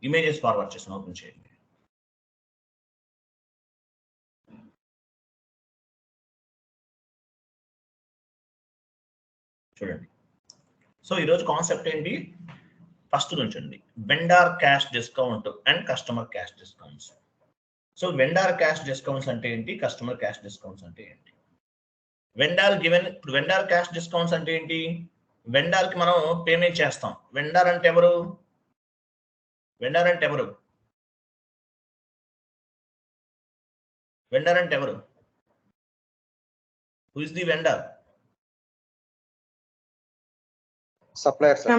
Images forward చేస్తాను, open చేయండి. చూడండి. సో ఈరోజు కాన్సెప్ట్ ఏంటి, ఫస్ట్ నుంచి అండి, vendor cash discount and customer cash discounts. So vendor cash discounts అంటే ఏంటి, కస్టమర్ క్యాష్ డిస్కౌంట్స్ అంటే ఏంటి? వెండార్ గివెన్, ఇప్పుడు వెండార్ క్యాష్ డిస్కౌంట్స్ అంటే ఏంటి, వెండార్ కి మనం పేమెంట్ చేస్తాం. వెండార్ అంటే ఎవరు, వెండార్ అంటే ఎవరు, వెండార్ అంటే ఎవరు? Who is the vendor? supplier sir.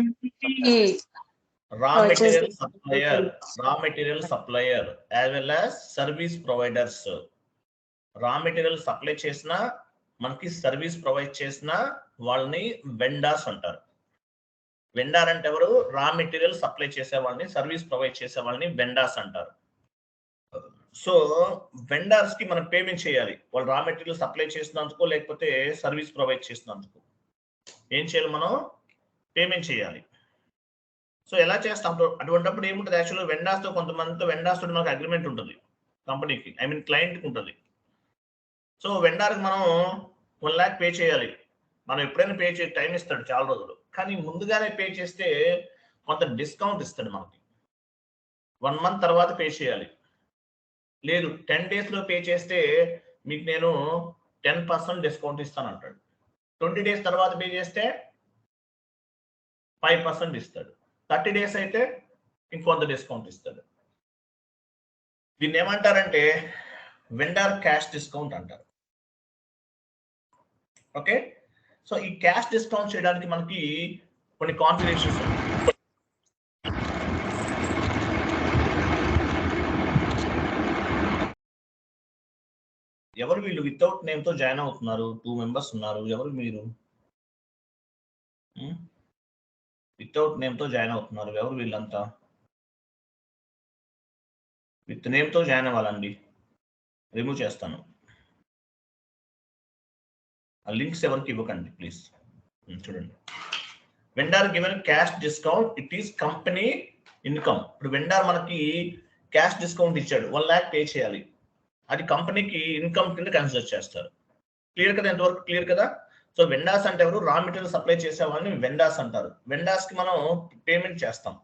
Raw material supplier, raw material supplier as well as service providers. Raw material supply చేసిన, మనకి సర్వీస్ ప్రొవైడ్ చేసిన వాళ్ళని వెండార్స్ అంటారు. వెండార్ అంటే ఎవరు, రా మెటీరియల్ సప్లై చేసే వాళ్ళని, సర్వీస్ ప్రొవైడ్ చేసే వాళ్ళని వెండార్స్ అంటారు. సో వెండార్స్ కి మనం పేమెంట్ చేయాలి, వాళ్ళు రా మెటీరియల్ సప్లై చేసినందుకు లేకపోతే సర్వీస్ ప్రొవైడ్ చేసినందుకు ఏం చేయాలి, మనం పేమెంట్ చేయాలి. సో ఎలా చేస్తాం, అటువంటిప్పుడు ఏముంటుంది, యాక్చువల్గా వెండార్స్ తో, కొంతమందితో వెండార్స్ తో మనకు అగ్రిమెంట్ ఉంటుంది కంపెనీకి, ఐ మీన్ క్లయింట్ కి ఉంటుంది. సో వెండార్కి మనం 1 lakh పే చేయాలి. మనం ఎప్పుడైనా పే చేసి టైం ఇస్తాడు చాలా రోజులు, కానీ ముందుగానే పే చేస్తే కొంత డిస్కౌంట్ ఇస్తాడు మనకి. 1 month తర్వాత పే చేయాలి, లేదు 10 days లో పే చేస్తే మీకు నేను 10% డిస్కౌంట్ ఇస్తాను అంటాడు. 20 days తర్వాత పే చేస్తే 5% ఇస్తాడు. 30 days అయితే ఇంకొంత డిస్కౌంట్ ఇస్తాడు. దీన్ని ఏమంటారంటే వెండార్ క్యాష్ డిస్కౌంట్ అంటారు. ఓకే, సో ఈ క్యాష్ డిస్కౌంట్ చేయడానికి మనకి కొన్ని కాన్ఫిగరేషన్స్ ఉన్నాయి. ఎవరు వీళ్ళు వితౌట్ నేమ్ తో జాయిన్ అవుతున్నారు, 2 members ఉన్నారు, ఎవరు మీరు? వితౌట్ నేమ్ తో జాయిన్ అవుతున్నారు, ఎవరు వీళ్ళంతా? విత్ నేమ్ తో జాయిన్ అవ్వాలండి, రిమూవ్ చేస్తాను. ఆ లింక్స్ ఎవరికి ఇవ్వకండి ప్లీజ్. చూడండి, vendor given cash discount, it is company income. ఇప్పుడు వెండార్ మనకి క్యాష్ డిస్కౌంట్ ఇచ్చాడు, 1 lakh పే చేయాలి, అది కంపెనీకి ఇన్కమ్ కింద కన్సిడర్ చేస్తారు. క్లియర్ కదా, ఎంతవరకు క్లియర్ కదా? సో వెండార్స్ అంటే ఎవరు, రా మెటీరియల్ సప్లై చేసే వాళ్ళని వెండార్స్ అంటారు. వెండార్స్ కి మనం పేమెంట్ చేస్తాం.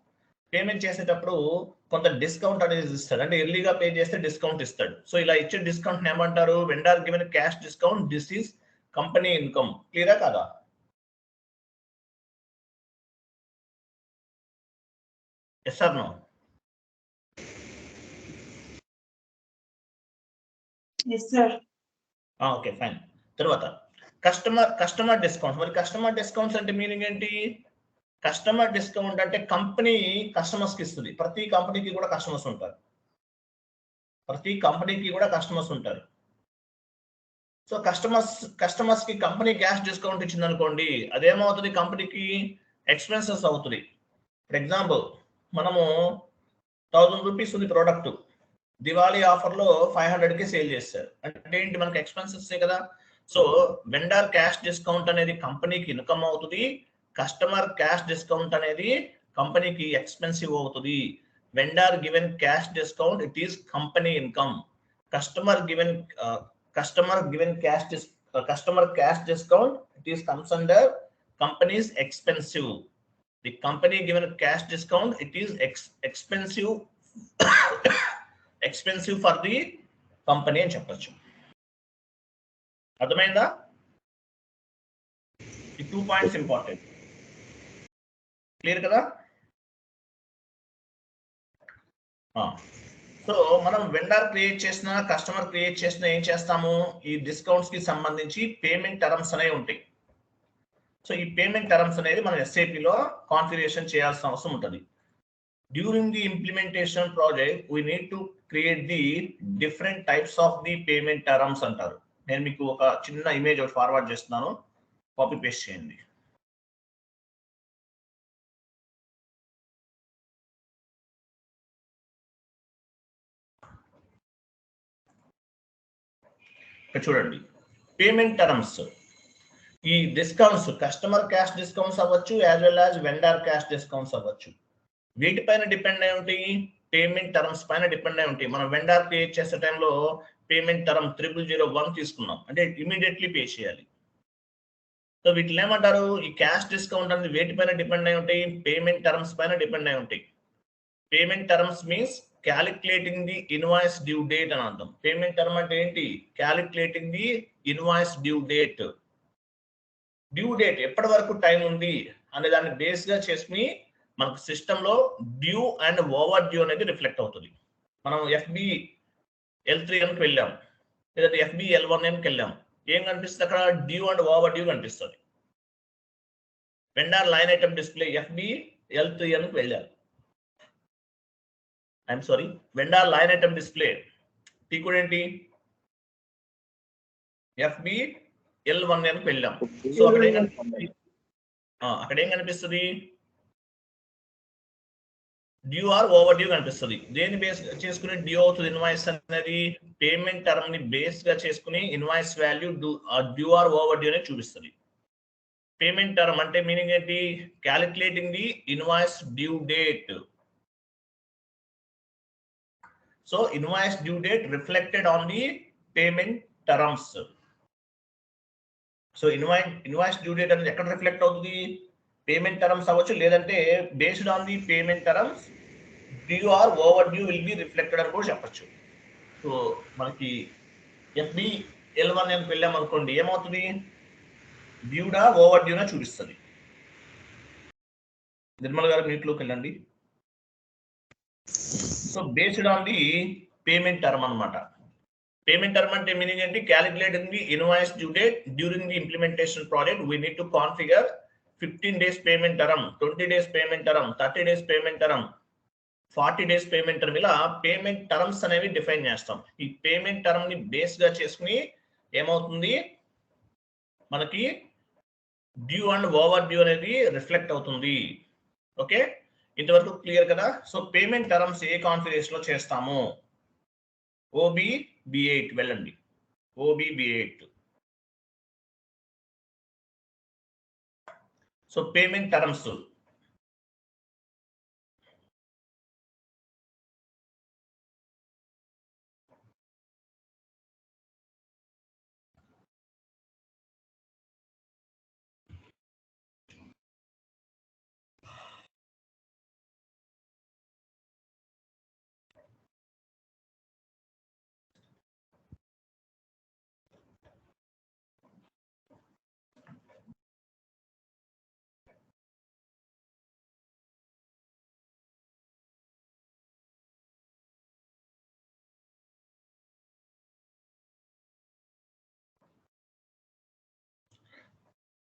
పేమెంట్ చేసేటప్పుడు కొంత డిస్కౌంట్ అనేది ఇస్తాడు, అంటే ఎర్లీగా పే చేస్తే డిస్కౌంట్ ఇస్తాడు. సో ఇలా ఇచ్చే డిస్కౌంట్ ఏమంటారు, vendor given cash discount, this is company income. క్లియరా కదా? Yes or no? Yes, sir. Okay fine. తర్వాత కస్టమర్ డిస్కౌంట్స్. మరి కస్టమర్ డిస్కౌంట్స్ అంటే మీనింగ్ ఏంటి? కస్టమర్ డిస్కౌంట్ అంటే కంపెనీ కస్టమర్స్ కి ఇస్తుంది. ప్రతి కంపెనీకి కూడా కస్టమర్స్ ఉంటారు, ప్రతి కంపెనీకి కూడా కస్టమర్స్ ఉంటారు. సో కస్టమర్స్ కి కంపెనీ క్యాష్ డిస్కౌంట్ ఇచ్చింది అనుకోండి, అదేమవుతుంది, కంపెనీకి ఎక్స్పెన్సెస్ అవుతుంది. ఫర్ ఎగ్జాంపుల్, మనము 1000 రూపీస్ ఉంది ప్రోడక్ట్, దివాళీ ఆఫర్ లో 500కి సేల్ చేస్తారు, అంటే ఏంటి, మనకి ఎక్స్పెన్సెస్ కదా. సో వెండార్ క్యాష్ డిస్కౌంట్ అనేది కంపెనీకి ఇన్కమ్ అవుతుంది, కస్టమర్ క్యాష్ డిస్కౌంట్ అనేది కంపెనీకి ఎక్స్పెన్సివ్ అవుతుంది. Vendor given cash discount, it is company income. Customer cash discount, it is comes under companies expensive. The company given cash discount, it is expensive for the company అని చెప్పచ్చు. అర్థమైందా? ఈ 2 points important. Clear కదా? So మనం vendor create చేసిన, customer create చేసిన ఏం చేస్తాము, ఈ డిస్కౌంట్స్ కి సంబంధించి పేమెంట్ టర్మ్స్ అనేవి ఉంటాయి. సో ఈ పేమెంట్ టర్మ్స్ అనేది మనం SAP లో కాన్ఫిగరేషన్ చేయాల్సిన అవసరం ఉంటుంది. During the implementation project we need to create the different types of the payment terms అంటారు. నేను మీకు ఒక చిన్న ఇమేజ్ ఒకటి ఫార్వర్డ్ చేస్తున్నాను, కాపీ పేస్ట్ చేయండి. చూడండి, పేమెంట్ టర్మ్స్, ఈ డిస్కౌంట్స్ కస్టమర్ క్యాష్ డిస్కౌంట్స్ అవ్వచ్చు, as well as vendor cash discounts అవ్వచ్చు. వీటిపైన డిపెండ్ అయి ఉంటాయి, పేమెంట్ టర్మ్స్ పైన డిపెండ్ అయి ఉంటాయి. మనం వెండర్ క్రియేట్ చేసే టైంలో పేమెంట్ టర్మ్ 0001 తీసుకున్నాం అంటే ఇమీడియట్లీ పే చేయాలి. సో వీటిని ఏమంటారు, ఈ క్యాష్ డిస్కౌంట్ అనేది వేటిపైన డిపెండ్ అయి ఉంటాయి, పేమెంట్ టర్మ్స్ పైన డిపెండ్ అయి ఉంటాయి. Payment terms means calculating the invoice due date అని అర్థం. పేమెంట్ టర్మ్ అంటే ఏంటి, calculating the invoice due date. Due date ఎప్పటి వరకు టైం ఉంది అనే దాన్ని బేస్ గా చేసుకుని మనకు సిస్టమ్ లో డ్యూ అండ్ ఓవర్ డ్యూ అనేది రిఫ్లెక్ట్ అవుతుంది. మనం FB L3Nకి వెళ్ళాం, లేదంటే FB L1Nకి వెళ్ళాం, ఏం కనిపిస్తుంది అక్కడ, డ్యూ అండ్ ఓవర్ డ్యూ కనిపిస్తుంది. Vendor line item display FB L3Nకి వెళ్ళాం, I'm sorry, vendor line item display T కూడా ఏంటి FB L1Nకి వెళ్ళాం. సో అక్కడ ఏం కనిపిస్తుంది, డ్యూ ఆర్ ఓవర్ డ్యూ కనిపిస్తుంది. దేని బేస్ చేసుకుని డ్యూ అవుతుంది ఇన్వాయిస్ అనేది, పేమెంట్ టర్మ్ ని బేస్ గా చేసుకుని invoice value due are over due అనేది చూపిస్తుంది. పేమెంట్ టర్మ్ అంటే మీనింగ్ ఏంటి, calculating the invoice due date. So invoice due date reflected on the payment terms. So invoice due date అనేది ఎక్కడ రిఫ్లెక్ట్ అవుతుంది, పేమెంట్ టర్మ్స్ అవ్వచ్చు, లేదంటే based on the payment terms due are over due will be reflected అని కూడా చెప్పచ్చు. So మనకి FB L1Nకి వెళ్ళాం అనుకోండి, ఏమవుతుంది, డ్యూడా ఓవర్ డ్యూనా చూపిస్తుంది. నిర్మల్ గారు మీట్లోకి వెళ్ళండి. So based on the payment term అనమాట. పేమెంట్ టర్మ్ అంటే మీనింగ్ ఏంటి, calculating the invoice due date during the implementation project we need to configure 15 days payment term, 20 days payment term, 30 days payment term, 40 days payment term. ఇలా payment terms అనేవి define చేస్తాం. ఈ payment term ని base గా చేసుకుని ఏమవుతుంది, మనకి due and over due అనేది రిఫ్లెక్ట్ అవుతుంది. ఓకే, ఇంతవరకు క్లియర్ కదా. సో పేమెంట్ టర్మ్స్ ఏ కాన్ఫిగరేషన్ లో చేస్తాము, OBB8 వెళ్ళండి, OBB8. So payment terms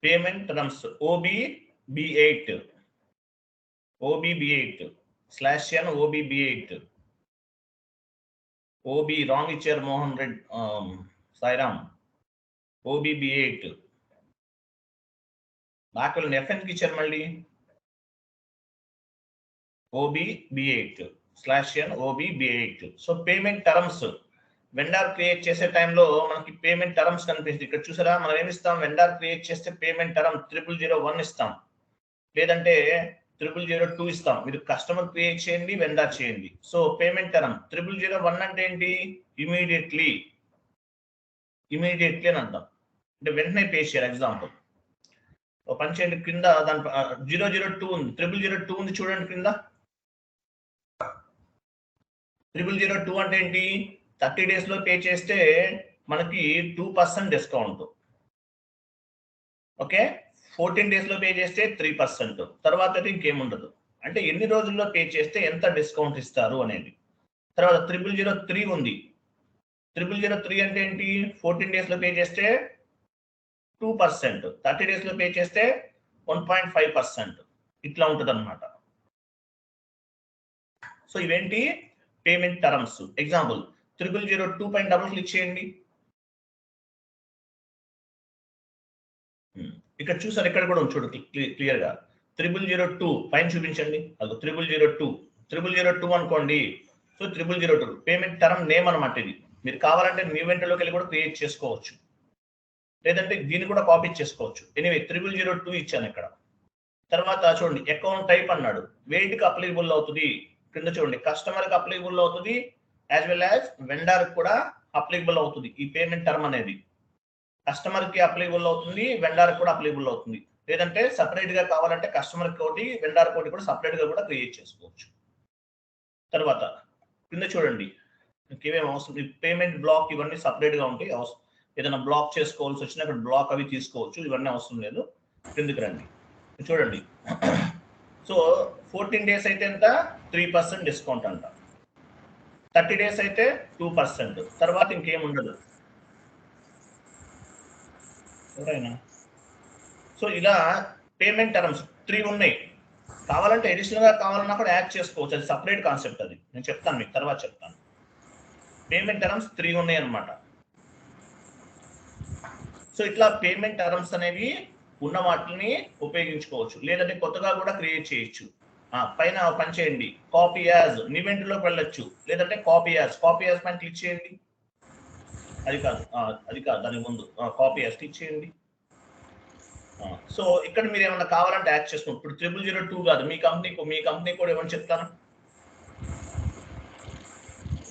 payment terms OBB8 /n OBB8 OB wrong ఇచ్చారు మోహన్ రెడ్డి, సాయిరామ్. OBB8 నాకు FN కి ఇచ్చారు మళ్ళీ, OBB8 /n OBB8. So payment terms vendor create చేసే టైంలో మనకి పేమెంట్ టర్మ్స్ కనిపిస్తుంది. ఇక్కడ చూసారా, మనం ఏమి ఇస్తాం, వెండర్ క్రియేట్ చేస్తే పేమెంట్ టర్మ్ 0001 ఇస్తాం, లేదంటే 0002 ఇస్తాం. మీరు కస్టమర్ క్రియేట్ చేయండి, వెండర్ చేయండి. సో పేమెంట్ టర్మ్ 0001 అంటే ఏంటి, ఇమీడియట్లీ అని అంటాం, అంటే వెంటనే పే చేయాలి. ఎగ్జాంపుల్ ఒక పని చేయండి, కింద దాని 002 ఉంది, 0002 ఉంది చూడండి కింద. 0002 అంటే ఏంటి, 30 days లో పే చేస్తే మనకి 2% డిస్కౌంట్. ఓకే, 14 days లో పే చేస్తే 3%, తర్వాత ఇంకేముండదు. అంటే ఎన్ని రోజుల్లో పే చేస్తే ఎంత డిస్కౌంట్ ఇస్తారు అనేది. తర్వాత 0003 ఉంది, 0003 అంటే ఏంటి, 14 days లో పే చేస్తే 2%, 30 days లో పే చేస్తే 1.5%, ఇట్లా ఉంటుంది అనమాట. సో ఇవేంటి పేమెంట్ టర్మ్స్. ఎగ్జాంపుల్ 0002 పైన డబుల్ క్లిక్ చేయండి. ఇక్కడ చూసారు, ఇక్కడ కూడా చూడు క్లియర్ గా 0002 పైన చూపించండి. అది 0002 అనుకోండి. సో 0002 పేమెంట్ టర్మ్ నేమ్ అనమాట. ఇది మీరు కావాలంటే న్యూ వెంటర్లోకి వెళ్ళి కూడా క్రియేట్ చేసుకోవచ్చు, లేదంటే దీన్ని కూడా కాపీ చేసుకోవచ్చు. ఎనీవే 0002 ఇచ్చాను ఇక్కడ. తర్వాత చూడండి అకౌంట్ టైప్ అన్నాడు, వేటికి అప్లికబుల్ అవుతుంది కింద చూడండి, కస్టమర్ కి అప్లికబుల్ అవుతుంది యాజ్ వెల్ యాజ్ వెండర్ కూడా అప్లికబుల్ అవుతుంది. ఈ పేమెంట్ టర్మ్ అనేది కస్టమర్ కి అప్లికబుల్ అవుతుంది, వెండర్ కూడా అప్లికబుల్ అవుతుంది. లేదంటే సపరేట్ గా కావాలంటే కస్టమర్ కోటి వెండర్ కోటి కూడా సపరేట్ గా కూడా క్రియేట్ చేసుకోవచ్చు. తర్వాత కింద చూడండి ఇంకేమేమి అవసరం, పేమెంట్ బ్లాక్ ఇవన్నీ సపరేట్ గా ఉంటాయి. ఏదైనా బ్లాక్ చేసుకోవాల్సి వచ్చినా అక్కడ బ్లాక్ అవి తీసుకోవచ్చు, ఇవన్నీ అవసరం లేదు. కిందకి రండి చూడండి. సో 14 days అయితే ఎంత 3% డిస్కౌంట్ అంట, 30 days అయితే 2%, తర్వాత ఇంకేం ఉండదు ఎవరైనా. సో ఇలా పేమెంట్ టర్మ్స్ 3 ఉన్నాయి. కావాలంటే అడిషనల్ గా కావాలన్నా కూడా యాడ్ చేసుకోవచ్చు, అది సపరేట్ కాన్సెప్ట్, అది నేను చెప్తాను మీకు తర్వాత చెప్తాను. పేమెంట్ టర్మ్స్ 3 ఉన్నాయి అన్నమాట. సో ఇట్లా పేమెంట్ టర్మ్స్ అనేవి ఉన్న వాటిని ఉపయోగించుకోవచ్చు, లేదంటే కొత్తగా కూడా క్రియేట్ చేయొచ్చు. పైన పని చేయండి, కాపీ యాజ్ నివెంట్ లోకి వెళ్ళొచ్చు, లేదంటే కాపీ యాజ్ పైన క్లిక్ చేయండి. అది కాదు దాని ముందు కాపీ యాజ్ క్లిక్ చేయండి. సో ఇక్కడ మీరు ఏమన్నా కావాలంటే యాడ్ చేసుకోండి. ఇప్పుడు 0002 కాదు, మీ కంపెనీ కూడా ఏమని చెప్తాను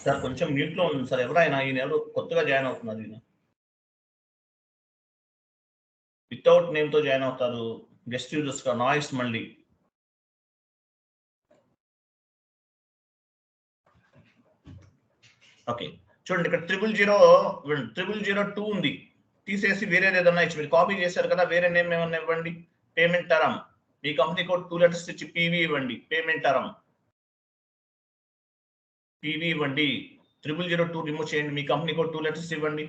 సార్. కొంచెం మ్యూట్ లో ఉంది సార్, ఎవరైనా ఈయన ఎవరు కొత్తగా జాయిన్ అవుతున్నారు, ఈయన వితౌట్ నేమ్ తో జాయిన్ అవుతారు, గెస్ట్ యూజర్స్ గా నాయిస్ మళ్ళీ. ఓకే చూడండి ఇక్కడ 0002 ఉంది, తీసేసి వేరేది ఏదన్నా ఇచ్చి మీరు కాపీ చేశారు కదా, వేరే నేమ్ ఏమన్నా ఇవ్వండి. పేమెంట్ టర్మ్ మీ కంపెనీ కోడ్ 2 letters ఇచ్చి పీవీ ఇవ్వండి. పేమెంట్ టర్మ్ పీవీ ఇవ్వండి. 0002 రిమూవ్ చేయండి, మీ కంపెనీ కోడ్ 2 letters ఇవ్వండి.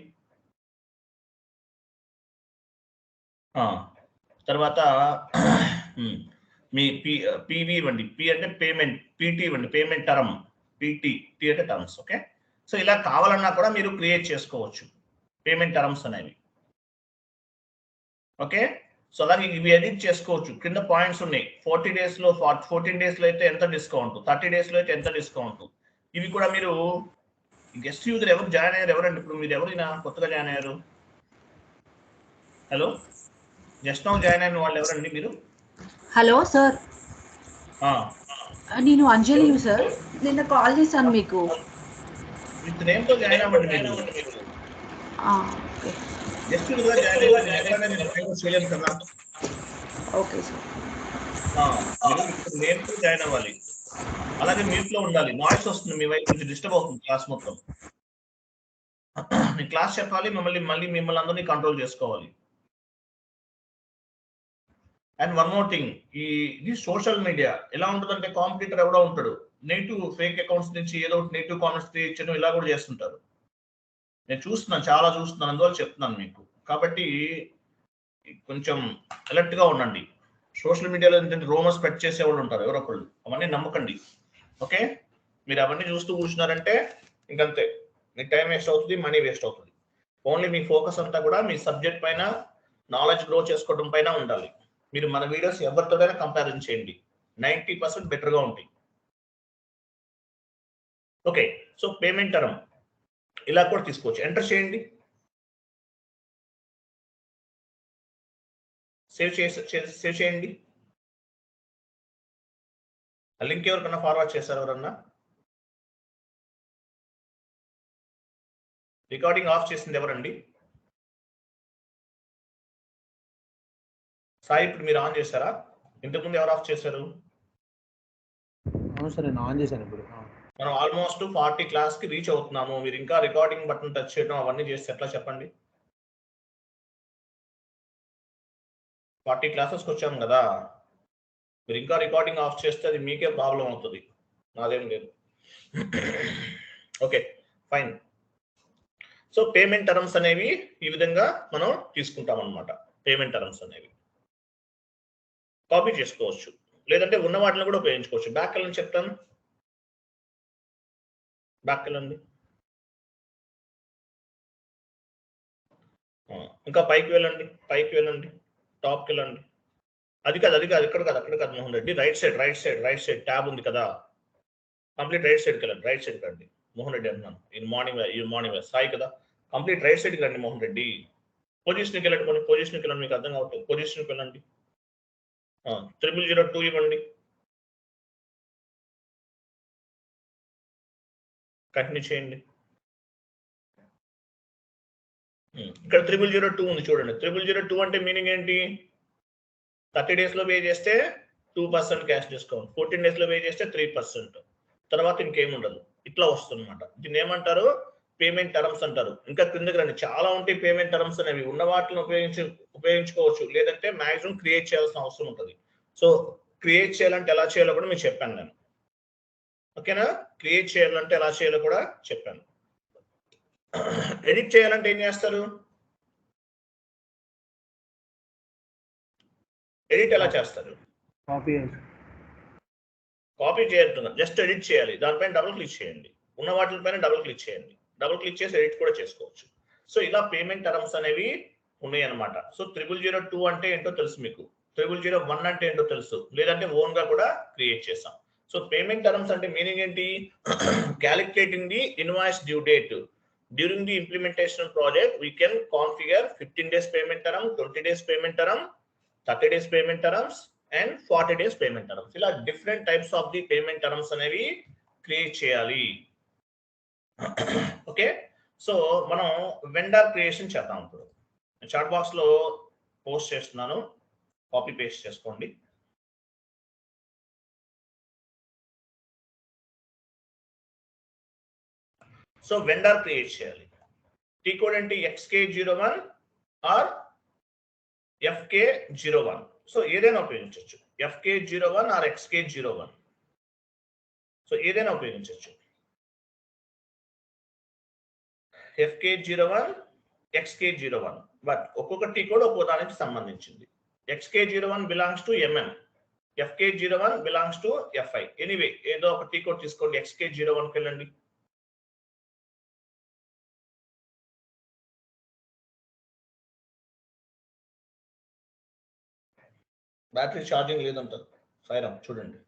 తర్వాత మీ పీవీ ఇవ్వండి, పి అంటే పేమెంట్, పీటీ ఇవ్వండి, పేమెంట్ టర్మ్, పీటీ, టీ అంటే టర్మ్స్. ఓకే సో ఇలా కావాలన్నా కూడా మీరు క్రియేట్ చేసుకోవచ్చు పేమెంట్ టర్మ్స్ అనేవి. ఓకే సో అలాగే ఇవి ఎడిట్ చేసుకోవచ్చు. కింద పాయింట్స్ ఉన్నాయి, 14 days లో 14 days లో అయితే ఎంత డిస్కౌంట్, 30 days లో అయితే ఎంత డిస్కౌంట్, ఇవి కూడా మీరు. గెస్ట్ యూజర్ ఎవరు జాయిన్ అయ్యారు ఎవరండి, ఇప్పుడు మీరు ఎవరైనా కొత్తగా జాయిన్ అయ్యారు? హలో, జస్ట్ నౌ జాయిన్ అయిన వాళ్ళు ఎవరండి మీరు? హలో సార్, నేను అంజలి సార్, నిన్న కాల్ చేశాను మీకు. విత్ నేమ్ తో జాయిన్ అవ్వండి మీరు. ఓకే జస్ట్ గా జాయిన్ అవ్వండి, ఎక్కడైనా నేను ఫేమస్ చేయలేను కదా. ఓకే సార్, మీరు నేమ్ తో జాయిన్ అవ్వాలి. అలాగే మ్యూట్ లో ఉండాలి, నాయిస్ వస్తుంది మీ వైపు నుంచి, డిస్టర్బ్ అవుతుంది క్లాస్ మొత్తం. మీ క్లాస్ చెప్పాలి, మిమ్మల్ని అందరినీ కంట్రోల్ చేసుకోవాలి. అండ్ వన్ మోర్ థింగ్, ఈ సోషల్ మీడియా ఎలా ఉంటుందంటే, కాంపిటీటర్ ఎవడో ఉంటాడు, నెగిటివ్ ఫేక్ అకౌంట్స్ నుంచి ఏదో ఒకటి నెగిటివ్ కామెంట్స్ క్రియేట్ చేయడం ఇలా కూడా చేస్తుంటారు. నేను చూస్తున్నాను, చాలా చూస్తున్నాను, అందువల్ల చెప్తున్నాను మీకు. కాబట్టి కొంచెం అలర్ట్ గా ఉండండి. సోషల్ మీడియాలో ఏంటంటే రూమర్స్ స్ప్రెడ్ చేసేవాళ్ళు ఉంటారు ఎవరొకళ్ళు, అవన్నీ నమ్మకండి. ఓకే, మీరు అవన్నీ చూస్తూ కూర్చున్నారంటే ఇంకంతే, మీ టైం వేస్ట్ అవుతుంది, మనీ వేస్ట్ అవుతుంది. ఓన్లీ మీ ఫోకస్ అంతా కూడా మీ సబ్జెక్ట్ పైన, నాలెడ్జ్ గ్రో చేసుకోవడం పైన ఉండాలి. మీరు మన వీడియోస్ ఎవరితోనైనా కంపారిజన్ చేయండి, 90% బెటర్ గా ఉంటాయి. ఓకే సో పేమెంట్ టర్మ్ ఇలా కూడా తీసుకోవచ్చు. ఎంటర్ చేయండి, సేవ్ చేయండి. ఆ లింక్ ఎవరికన్నా ఫార్వర్డ్ చేశారు ఎవరన్నా? రికార్డింగ్ ఆఫ్ చేసింది ఎవరండి? సాయి, ఇప్పుడు మీరు ఆన్ చేశారా? ఇంతకుముందు ఎవరు ఆఫ్ చేశారు? అవును సార్, నేను ఆన్ చేశాను ఇప్పుడు. మనం ఆల్మోస్ట్ 40 క్లాస్ కి రీచ్ అవుతున్నాము. మీరు ఇంకా రికార్డింగ్ బటన్ టచ్ చేయడం అవన్నీ చేస్తే ఎట్లా చెప్పండి? 40 క్లాసెస్కి వచ్చాము కదా, మీరు ఇంకా రికార్డింగ్ ఆఫ్ చేస్తే అది మీకే ప్రాబ్లం అవుతుంది, నాదేం లేదు. Okay fine. So payment terms అనేవి ఈ విధంగా మనం తీసుకుంటాం అన్నమాట. పేమెంట్ టర్మ్స్ అనేవి కాపీ చేసుకోవచ్చు, లేదంటే ఉన్న వాటిని కూడా ఉపయోగించుకోవచ్చు. బ్యాక్ వెళ్ళని చెప్తాను, బ్యాక్ వెళ్ళండి. ఇంకా పైకి వెళ్ళండి, టాప్కి వెళ్ళండి. అది కాదు ఇక్కడ కాదు Mohan Reddy, right side tab ఉంది కదా, కంప్లీట్ రైట్ సైడ్కి వెళ్ళండి. రైట్ సైడ్కి రండి మోహన్ రెడ్డి అంటున్నాను, ఈ మార్నింగ్ సాయి కదా, కంప్లీట్ రైట్ సైడ్కి రండి మోహన్ రెడ్డి. పొజిషన్కి వెళ్ళండి, మీకు అర్థం కావట్లేదు. పొజిషన్కి వెళ్ళండి, 3002 ఇవ్వండి. కంటిన్యూ చేయండి. ఇక్కడ 3002 ఉంది చూడండి. 3002 అంటే మీనింగ్ ఏంటి? 30 days లో పే చేస్తే 2% క్యాష్ డిస్కౌంట్, 14 days లో పే చేస్తే 3%, తర్వాత ఇంకేం ఉండదు. ఇట్లా వస్తుందన్నమాట. దీన్ని ఏమంటారు? పేమెంట్ టర్మ్స్ అంటారు. ఇంకా కిందకి రండి, చాలా ఉంటాయి పేమెంట్ టర్మ్స్ అనేవి. ఉన్న వాటిని ఉపయోగించుకోవచ్చు, లేదంటే మాక్సిమం క్రియేట్ చేయాల్సిన అవసరం ఉంటుంది. సో క్రియేట్ చేయాలంటే ఎలా చేయాలో కూడా మీకు చెప్పాను నేను. ఓకేనా? క్రియేట్ చేయాలంటే ఎలా చేయాలో కూడా చెప్పాను. ఎడిట్ చేయాలంటే ఏం చేస్తారు? ఎడిట్ ఎలా చేస్తారు? కాపీ చేయకుండా జస్ట్ ఎడిట్ చేయాలి. దానిపైన డబుల్ క్లిక్ చేయండి. ఉన్న వాటిపైన డబుల్ క్లిక్ చేయండి. డబుల్ క్లిక్ చేసి ఎడిట్ కూడా చేసుకోవచ్చు. సో ఇలా పేమెంట్ టర్మ్స్ అనేవి ఉన్నాయి అన్నమాట. సో 3002 అంటే ఏంటో తెలుసు మీకు. 3001 అంటే ఏంటో తెలుసు, లేదంటే ఓన్ గా కూడా క్రియేట్ చేసాం. సో పేమెంట్ టర్మ్స్ అంటే మీనింగ్ ఏంటి? Calculating the invoice due date during the implementation project we can configure 15 days payment term, 20 days payment term, 30 days payment terms and 40 days payment terms. ఇలా different types of the payment terms అనేవి create చేయాలి. Okay, so మనం vendor creation చేద్దాం. ఇప్పుడు chat box లో post చేస్తున్నాను, copy paste చేసుకోండి. So vendor create చేయాలి. టీ కోడ్ ఏంటి? XK01 are FK01. సో ఏదైనా ఉపయోగించవచ్చు. FK01 are XK01. సో ఏదైనా ఉపయోగించవచ్చు. FK01, XK01, బట్ ఒక్కొక్క టీ కోడ్ ఒక్కో దానికి సంబంధించింది. XK01 belongs to MM, FK01 belongs to FI. Anyway ఏదో ఒక టీ కోడ్ తీసుకోండి. XK01కి వెళ్ళండి. బ్యాటరీ ఛార్జింగ్ లేదంటారు. సాయిరామ్ చూడండి.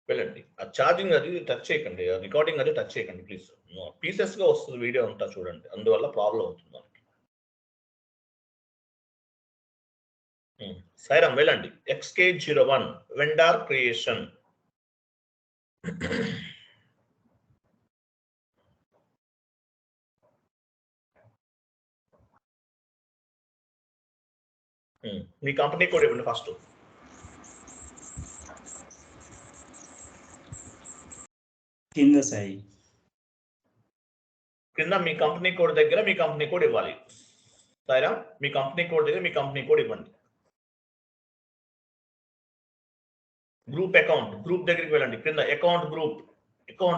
వెళ్ళండి. ఆ ఛార్జింగ్ అది టచ్ చేయకండి, రికార్డింగ్ అది టచ్ చేయకండి ప్లీజ్. పీసెస్ గా వస్తుంది వీడియో అంతా చూడండి, అందువల్ల ప్రాబ్లం అవుతుంది మనకి. సాయిరామ్ వెళ్ళండి. XK01 vendor creation. మీ కంపెనీ కోడ్ ఇవ్వండి ఫస్ట్. కింద సాయి, కింద మీ కంపెనీ కోడ్ దగ్గర మీ కంపెనీ కోడ్ ఇవ్వాలి. సాయిరామ్ మీ కంపెనీ కోడ్ దగ్గర మీ కంపెనీ కోడ్ ఇవ్వండి. గ్రూప్ అకౌంట్, గ్రూప్ దగ్గరికి వెళ్ళండి. కింద అకౌంట్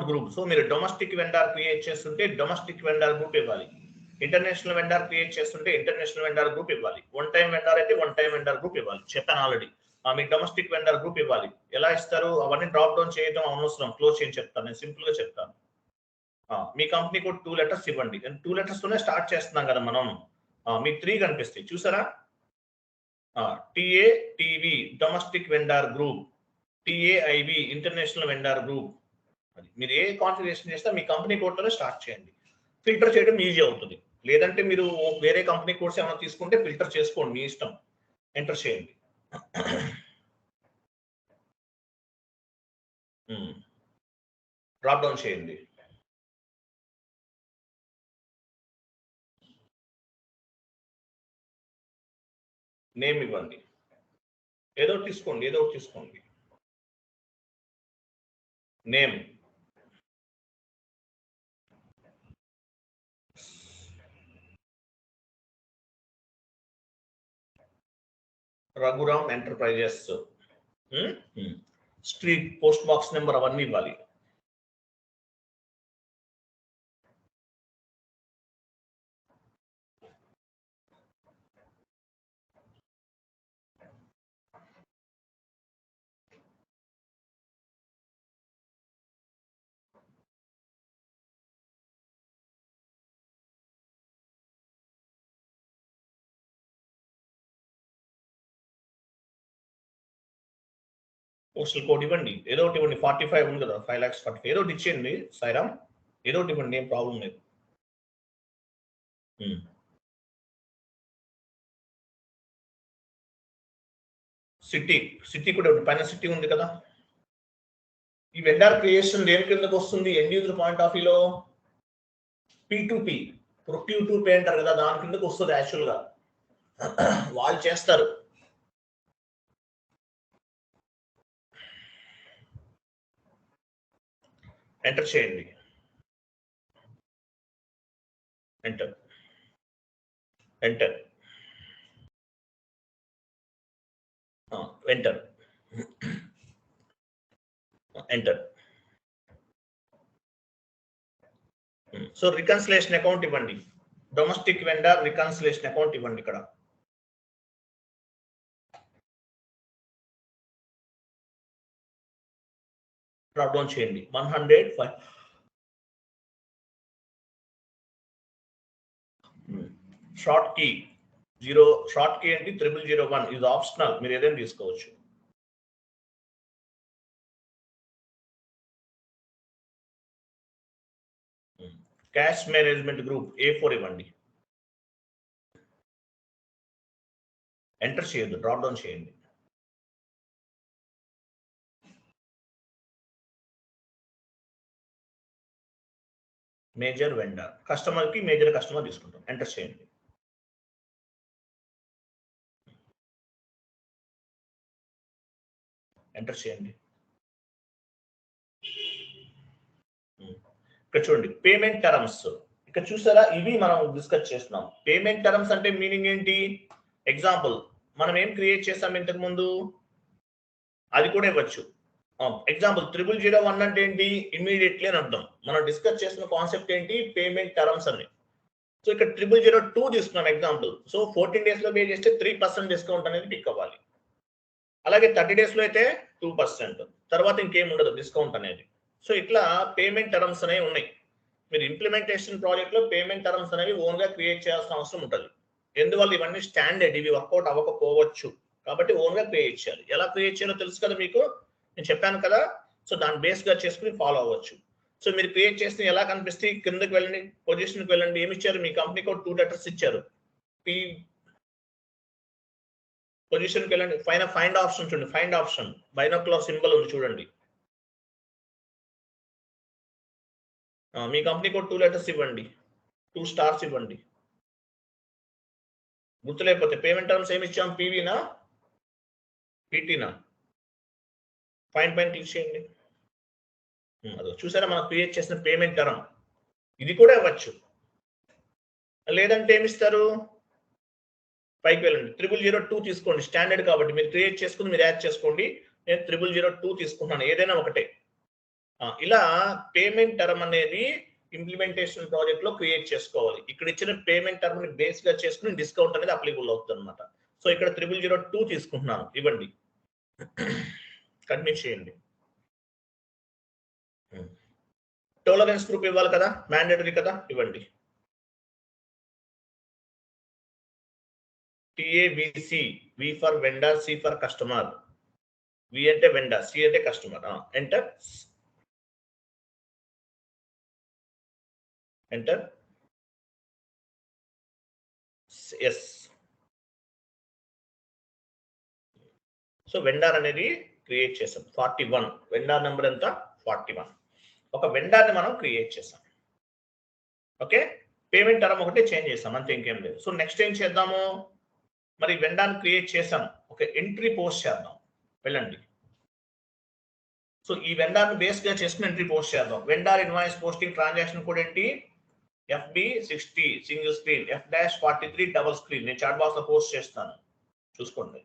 గ్రూప్. సో మీరు డొమెస్టిక్ వెండర్ క్రియేట్ చేస్తుంటే డొమెస్టిక్ వెండర్ గ్రూప్ ఇవ్వాలి. ఇంటర్నేషనల్ వెండర్ క్రియేట్ చేస్తుంటే ఇంటర్నేషనల్ వెండర్ గ్రూప్ ఇవ్వాలి. వన్ టైం వెండర్ అయితే వన్ టైం వెండర్ గ్రూప్ ఇవ్వాలి. చెప్పాను ఆల్రెడీ. మీకు డొమెస్టిక్ వెండర్ గ్రూప్ ఇవ్వాలి. ఎలా ఇస్తారు అవన్నీ డ్రాప్ డౌన్ చేయడం అనవసరం, క్లోజ్ చేయని చెప్తాను. నేను సింపుల్ గా చెప్తాను. మీ కంపెనీ కోడ్ 2 letters ఇవ్వండి. 2 letters తోనే స్టార్ట్ చేస్తున్నాం కదా మనం. మీకు 3 కనిపిస్తాయి చూసారా? TATV domestic vendor group, TAIV international vendor group. మీరు ఏ కాన్ఫిగరేషన్ చేస్తే మీ కంపెనీ కోడ్ తోనే స్టార్ట్ చేయండి. ఫిల్టర్ చేయడం ఈజీ అవుతుంది. లేదంటే మీరు వేరే కంపెనీ కోడ్స్ ఏమైనా తీసుకుంటే ఫిల్టర్ చేసుకోండి, మీ ఇష్టం. ఎంటర్ చేయండి. డ్రాప్ డౌన్ చేయండి. నేమ్ ఇవ్వండి. ఏదో తీసుకోండి. Name Raghuram enterprises. Street, post box number అవన్నీ ఇవ్వాలి. పోస్టల్ కోడ్ ఇవ్వండి, ఏదో ఒకటి ఇవ్వండి. 45 ఉంది కదా, 5,40,000 ఏదో ఒకటి ఇచ్చేయండి సాయిరామ్, ఏదో ఒకటి ఇవ్వండి, ఏం ప్రాబ్లం లేదు. సిటీ కూడా పైన సిటీ ఉంది కదా. ఈ వెండర్ క్రియేషన్ దేని కిందకు వస్తుంది? ఎండ్ యూజర్ పాయింట్ ఆఫ్ వ్యూలో P2P, ప్రొక్యూర్ టు పే అంటారు కదా, దాని కిందకు వస్తుంది యాక్చువల్ గా. వాళ్ళు చేస్తారు. ఎంటర్ చేయండి, enter enter enter enter. So reconciliation account ఇవ్వండి, డొమెస్టిక్ వెండర్ రికన్సిలేషన్ అకౌంట్ ఇవ్వండి. ఇక్కడ డ్రాప్ డౌన్ చేయండి, 105. షార్ట్ కీ 0, షార్ట్ కీ ఏంటి 0001, ఇది ఆప్షనల్, మీరు ఏదైనా తీసుకోవచ్చు. క్యాష్ మేనేజ్మెంట్ గ్రూప్ A4 ఇవ్వండి, ఎంటర్ చేయొద్దు, డ్రాప్ డౌన్ చేయండి. మేజర్ వెండర్, కస్టమర్ కి మేజర్ కస్టమర్ తీసుకుంటాం, ఎంటర్ చేయండి. ఎంటర్ చేయండి. ఇక్కడ చూడండి పేమెంట్ టర్మ్స్, ఇక్కడ చూసారా, ఇవి మనం డిస్కస్ చేస్తున్నాం. పేమెంట్ టర్మ్స్ అంటే మీనింగ్ ఏంటి? ఎగ్జాంపుల్ మనం ఏం క్రియేట్ చేసాం ఇంతకు ముందు, అది కూడా ఇవ్వచ్చు. ఎగ్జాంపుల్ 0001 అంటే ఏంటి? ఇమీడియట్లీ అని అర్థం. మనం డిస్కస్ చేసిన కాన్సెప్ట్ ఏంటి? పేమెంట్ టర్మ్స్ అని. సో ఇక్కడ 0002 తీసుకున్నాం ఎగ్జాంపుల్. సో 14 days లో పే చేస్తే 3% డిస్కౌంట్ అనేది టిక్ అవ్వాలి. అలాగే 30 days లో అయితే 2%, తర్వాత ఇంకేం ఉండదు డిస్కౌంట్ అనేది. సో ఇట్లా పేమెంట్ టర్మ్స్ అనేవి ఉన్నాయి. మీరు ఇంప్లిమెంటేషన్ ప్రాజెక్ట్ లో పేమెంట్ టర్మ్స్ అనేవి ఓన్ గా క్రియేట్ చేయాల్సిన అవసరం ఉంటుంది. ఎందువల్ల ఇవన్నీ స్టాండర్డ్, ఇవి వర్కౌట్ అవ్వకపోవచ్చు కాబట్టి ఓన్ గా క్రియేట్ చేయాలి. ఎలా క్రియేట్ చేయాలో తెలుసు కదా మీకు, నేను చెప్పాను కదా. సో దాన్ని బేస్ గా చేసుకుని ఫాలో అవ్వచ్చు. సో మీరు క్రియేట్ చేస్తే ఎలా కనిపిస్తే కిందకి వెళ్ళండి, పొజిషన్కి వెళ్ళండి. ఏమి ఇచ్చారు? మీ కంపెనీకి 2 letters ఇచ్చారు. పొజిషన్కి వెళ్ళండి, పైన ఫైండ్ ఆప్షన్ చూడండి, ఫైండ్ ఆప్షన్ బైనాక్యులర్ సింబల్ ఉంది చూడండి. మీ కంపెనీకి 2 letters ఇవ్వండి, 2 stars ఇవ్వండి. గుర్తులేకపోతే పేమెంట్ టర్మ్స్ ఏమి ఇచ్చాం? పీవీనా పీటీనా? పైన క్లిక్ చేయండి. అదో చూసారా మనం క్రియేట్ చేసిన పేమెంట్ టర్మ్. ఇది కూడా ఇవ్వచ్చు. లేదంటే ఏమిస్తారు? పైకి వెళ్ళండి, 0002 తీసుకోండి, స్టాండర్డ్ కాబట్టి మీరు క్రియేట్ చేసుకుని మీరు యాడ్ చేసుకోండి. నేను 0002 తీసుకుంటున్నాను, ఏదైనా ఒకటే. ఇలా పేమెంట్ టర్మ్ అనేది ఇంప్లిమెంటేషన్ ప్రాజెక్ట్ లో క్రియేట్ చేసుకోవాలి. ఇక్కడ ఇచ్చిన పేమెంట్ టర్మ్ ని బేస్ గా చేసుకుని డిస్కౌంట్ అనేది అప్లికబుల్ అవుతుంది అనమాట. సో ఇక్కడ 0002 తీసుకుంటున్నాను, ఇవ్వండి, కంటిన్యూ చేయండి. టాలరెన్స్ గ్రూప్ ఇవ్వాలి కదా, మ్యాండేటరీ కదా, ఇవ్వండి. TAVC, V for vendor, C for customer. V అంటే వెండర్, C అంటే customer. Enter enter. Yes. So vendor అనేది క్రియేట్ చేసాం, 41. వెండర్ నెంబర్ ఎంత? 41. ఒక వెండర్ ని మనం క్రియేట్ చేసాం. ఓకే, పేమెంట్ టర్మ్ ఒకటే చేంజ్ చేసాం, అంతే, ఇంకేం లేదు. సో నెక్స్ట్ ఏం చేద్దాము? మరి వెండర్ క్రియేట్ చేసాం, ఒక ఎంట్రీ పోస్ట్ చేద్దాం. వెళ్ళండి. సో ఈ వెండర్ ని బేస్ గా చేసుకుని ఎంట్రీ పోస్ట్ చేద్దాం. Vendor invoice posting transaction code ఏంటి? FB60 single screen, F-43 double screen. నేను చాట్ బాక్స్ లో పోస్ట్ చేస్తాను, చూసుకోండి.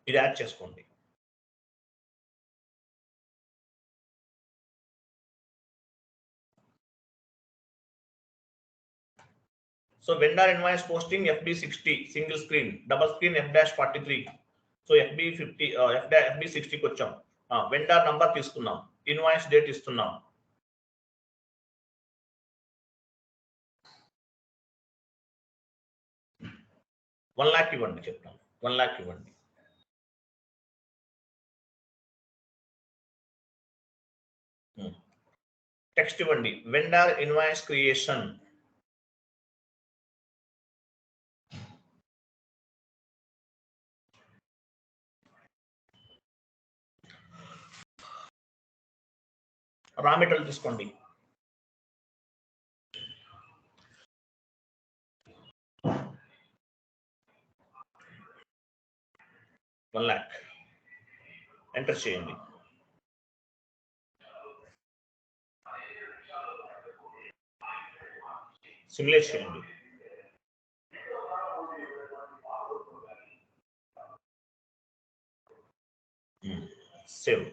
ఇది యాడ్ చేసుకోండి. So vendor invoice posting FB60 single screen, double screen F-43. So FB60కి వచ్చాం. వెండర్ నంబర్ తీసుకున్నాం, ఇన్వాయిస్ డేట్ ఇస్తున్నాం. $1 lakh ఇవ్వండి, చెప్తాను. 1 lakh ఇవ్వండి. టెక్స్ట్ ఇవ్వండి. Vendor invoice creation. Raw material తీసుకోండి. $1 lakh ఎంటర్ చేయండి. సిమ్యులేట్ చేయండి. సేవ్.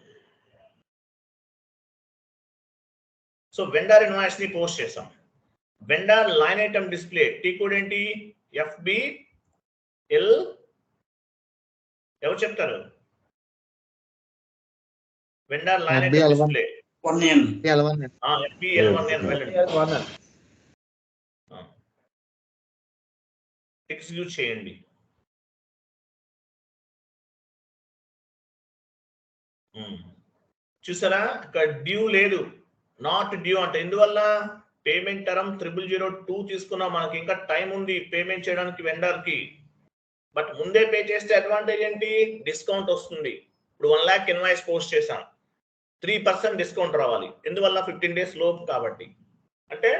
సో వెండర్ ఇన్వాయిస్ ని పోస్ట్ చేసాం. Vendor line item display T code ఏంటి? FBL. ఎవరు చెప్తారు? Vendor line item display FBL1N వెళ్ళండి. ఎగ్జిక్యూట్ చేయండి. చూసారా, ఇక్కడ డ్యూ లేదు, నాట్ డ్యూ అంటే ఎందువల్ల? పేమెంట్ టర్మ్ 0002 తీసుకున్నాం, మనకి ఇంకా టైం ఉంది పేమెంట్ చేయడానికి వెండర్ కి. బట్ ముందే పే చేస్తే అడ్వాంటేజ్ ఏంటి? డిస్కౌంట్ వస్తుంది. ఇప్పుడు 1 lakh ఇన్వాయిస్ పోస్ట్ చేశాం, 3% డిస్కౌంట్ రావాలి. ఎందువల్ల? 15 days లోపు కాబట్టి. అంటే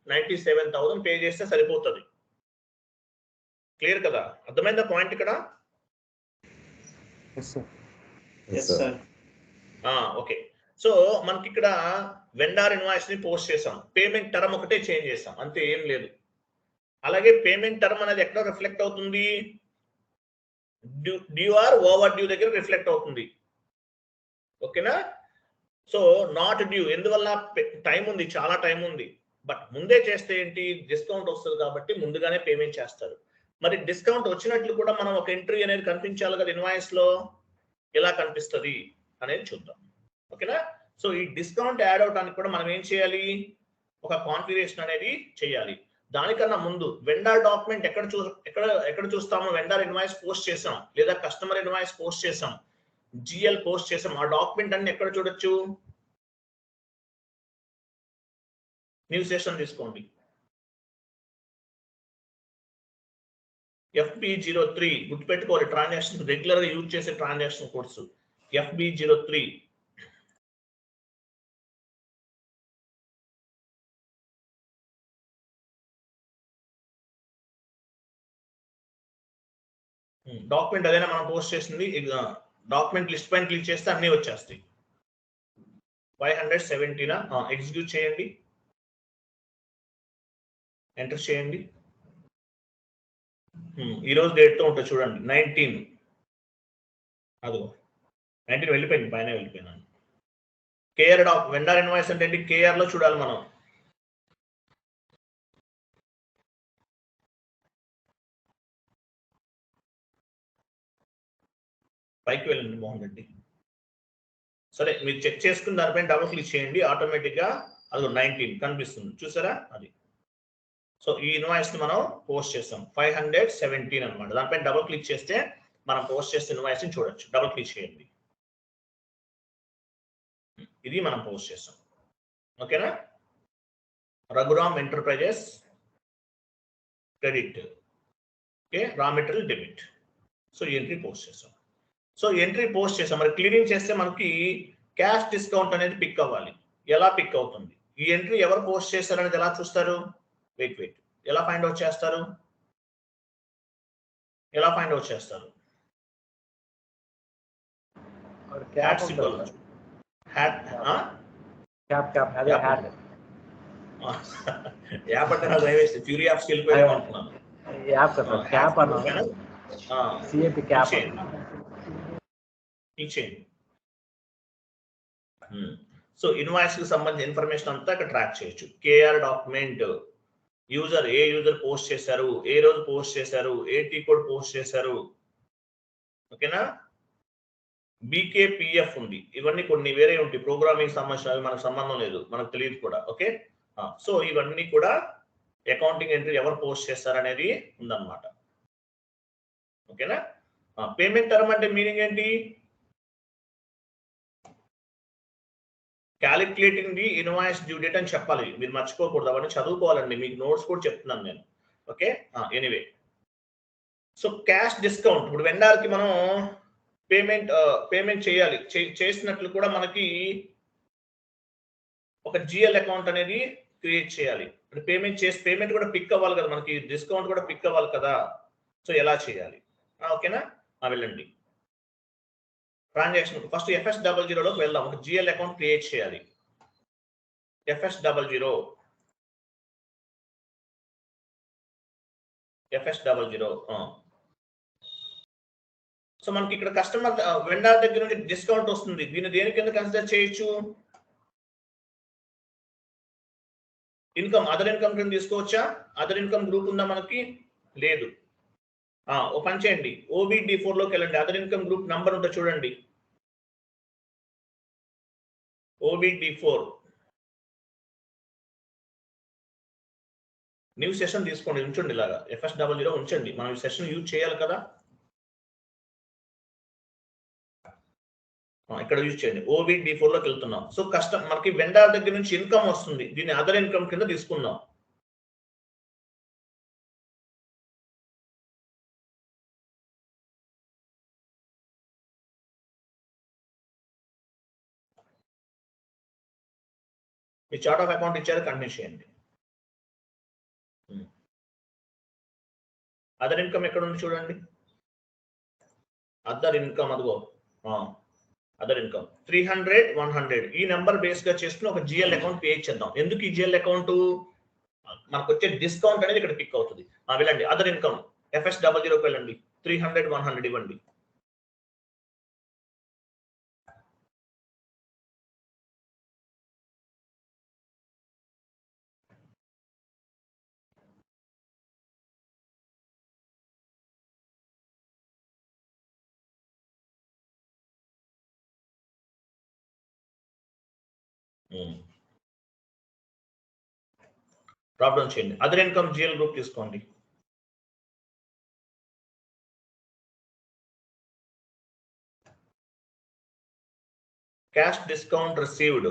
97,000 పే చేస్తే సరిపోతుంది. క్లియర్ కదా? అర్థమైందా పాయింట్ ఇక్కడ? ఓకే. సో మనకి ఇక్కడ వెండర్ ఇన్వాయిస్ ని పోస్ట్ చేసాం, పేమెంట్ టర్మ్ ఒకటే చేంజ్ చేసాం, అంతే, ఏం లేదు. అలాగే పేమెంట్ టర్మ్ అనేది ఎక్కడ రిఫ్లెక్ట్ అవుతుంది? డ్యూ ఆర్ ఓవర్ డ్యూ దగ్గర రిఫ్లెక్ట్ అవుతుంది. ఓకేనా? సో నాట్ డ్యూ ఎందువల్ల? టైం ఉంది, చాలా టైం ఉంది. బట్ ముందే చేస్తే ఏంటి? డిస్కౌంట్ వస్తుంది కాబట్టి ముందుగానే పేమెంట్ చేస్తారు. మరి డిస్కౌంట్ వచ్చినట్లు కూడా మనం ఒక ఎంట్రీ అనేది కనిపించాలి కదా ఇన్వాయిస్ లో. ఎలా కనిపిస్తుంది అనేది చూద్దాం. ఓకేనా? సో ఈ డిస్కౌంట్ యాడ్ అవడానికి కూడా మనం ఏం చేయాలి? ఒక కాన్ఫిగరేషన్ అనేది చేయాలి. దానికన్నా ముందు వెండర్ డాక్యుమెంట్ ఎక్కడ చూస్తాము? వెండర్ ఇన్వాయిస్ పోస్ట్ చేసాం లేదా కస్టమర్ ఇన్వాయిస్ పోస్ట్ చేసాం, GL పోస్ట్ చేసాం, ఆ డాక్యుమెంట్ అన్ని ఎక్కడ చూడొచ్చు? న్యూ సెషన్ తీసుకోండి. FB03 గుర్తుపెట్టుకోవాలి, ట్రాన్సాక్షన్ రెగ్యులర్ గా యూజ్ చేసే ట్రాన్సాక్షన్ కోడ్స్ FB03. డాక్యుమెంట్ అదేనా మనం పోస్ట్ చేసింది? డాక్యుమెంట్ లిస్ట్ పైన క్లిక్ చేస్తే అన్ని వచ్చేస్తాయి. 517 ఎగ్జిక్యూట్ చేయండి, ఎంటర్ చేయండి. ఈ రోజు డేట్ తో ఉంటుంది చూడండి, 19. అదో 19 వెళ్ళిపోయింది, పైన వెళ్ళిపోయినాను. కేఆర్ వెండర్ ఇన్వాయిస్ అంటే ఏంటి? కేఆర్ లో చూడాలి మనం. పైకి వెళ్ళండి మోహన్ రెడ్డి. సరే, మీరు చెక్ చేసుకుని దానిపైన డబుల్ క్లిక్ చేయండి, ఆటోమేటిక్ గా అది 19 కనిపిస్తుంది. చూసారా? అది. సో ఈ ఇన్వాయిస్ ని మనం పోస్ట్ చేస్తాం, 517 అనమాట. దానిపైన డబుల్ క్లిక్ చేస్తే మనం పోస్ట్ చేస్తే ఇన్వాయిస్ ని చూడొచ్చు. డబుల్ క్లిక్ చేయండి, ఇది మనం పోస్ట్ చేస్తాం. ఓకేనా? Raghuram enterprises credit, okay, raw material debit. So ఈ ఎంట్రీ పోస్ట్ చేస్తాం. సో ఎంట్రీ పోస్ట్ చేసాం. మరి క్లియరింగ్ చేస్తే మనకి క్యాష్ డిస్కౌంట్ అనేది పిక్ అవ్వాలి. ఎలా పిక్ అవుతుంది? ఈ ఎంట్రీ ఎవరు పోస్ట్ చేస్తారు అనేది ఎలా చూస్తారు? వెయిట్ ఎలా ఫైండ్ అవుట్ చేస్తారు? యాప్ సింబల్, యాప్ అంటే నాకు దయవేసి ఫ్యూరీ యాప్స్ వెళ్ళిపోయాము అనుకున్నాను. సో ఇన్వాయిస్ కి సంబంధించిన ఇన్ఫర్మేషన్ అంతా ఇక్కడ ట్రాక్ చేయొచ్చు. కేఆర్ డాక్యుమెంట్, యూజర్ ఏ యూజర్ పోస్ట్ చేశారు, ఏ రోజు పోస్ట్ చేశారు, ఏ టీ కోడ్ పోస్ట్ చేశారు. ఓకేనా? BKPF ఉంది, ఇవన్నీ కొన్ని వేరే ఉంటాయి, ప్రోగ్రామింగ్ సంబంధించినవి, మనకు సంబంధం లేదు, మనకు తెలియదు కూడా. ఓకే, సో ఇవన్నీ కూడా అకౌంటింగ్ ఎంట్రీ ఎవరు పోస్ట్ చేస్తారనేది ఉందన్నమాట. ఓకేనా? పేమెంట్ టర్మ్ అంటే మీనింగ్ ఏంటి? Calculating the invoice due date అని చెప్పాలి, మీరు మర్చిపోకూడదు, అవన్నీ చదువుకోవాలండి, మీకు నోట్స్ కూడా చెప్తున్నాను నేను. Okay, anyway. So cash discount, ఇప్పుడు వెండర్కి మనం పేమెంట్ చేయాలి, చేసినట్లు కూడా మనకి ఒక జిఎల్ అకౌంట్ అనేది క్రియేట్ చేయాలి. పేమెంట్ కూడా పిక్ అవ్వాలి కదా, మనకి డిస్కౌంట్ కూడా పిక్ అవ్వాలి కదా. సో ఎలా చేయాలి? ఓకేనా, వెళ్ళండి. ట్రాన్సాక్షన్ ఫస్ట్ FS00లోకి వెళ్దాం. ఒక జిఎల్ అకౌంట్ క్రియేట్ చేయాలి. FS00 సో మనకి ఇక్కడ కస్టమర్ వెండర్ దగ్గర నుంచి డిస్కౌంట్ వస్తుంది. దీన్ని దేని కింద కన్సిడర్ చేయొచ్చు? ఇన్కమ్, అదర్ ఇన్కమ్ కింద తీసుకోవచ్చా? అదర్ ఇన్కమ్ గ్రూప్ ఉందా మనకి? లేదు. ఓ పని చేయండి, OBD4 లోకి వెళ్ళండి. అదర్ ఇన్కమ్ గ్రూప్ నంబర్ ఉంటే చూడండి. OBD4 న్యూ సెషన్ తీసుకోండి, ఉంచండి ఇలాగా. FS00 ఉంచండి, మనం ఈ సెషన్ యూజ్ చేయాలి కదా. ఇక్కడ యూజ్ చేయండి. OBD4 లోకి వెళ్తున్నాం. సో మనకి వెండర్ దగ్గర నుంచి ఇన్కమ్ వస్తుంది, దీన్ని అదర్ ఇన్కమ్ కింద తీసుకుందాం. మీ చార్ట్ ఆఫ్ అకౌంట్ ఇచ్చారు, కంటిన్యూ చేయండి. అదర్ ఇన్కమ్ ఎక్కడ ఉంది చూడండి. అదర్ ఇన్కమ్, అదిగో అదర్ ఇన్కమ్ 300, 100 ఈ నెంబర్ బేస్ గా చేసుకుని ఒక జిఎల్ అకౌంట్ క్రియేట్ చేద్దాం. ఎందుకు ఈ జిఎల్ అకౌంట్? మనకు వచ్చే డిస్కౌంట్ అనేది ఇక్కడ పిక్ అవుతుంది. వెళ్ళండి, అదర్ ఇన్కమ్ FS00కి వెళ్ళండి. 300, 100 ఇవ్వండి. ప్రాబ్లం చేయండి. అదర్ ఇన్కమ్ జిఎల్ గ్రూప్ తీసుకోండి. Cash discount received,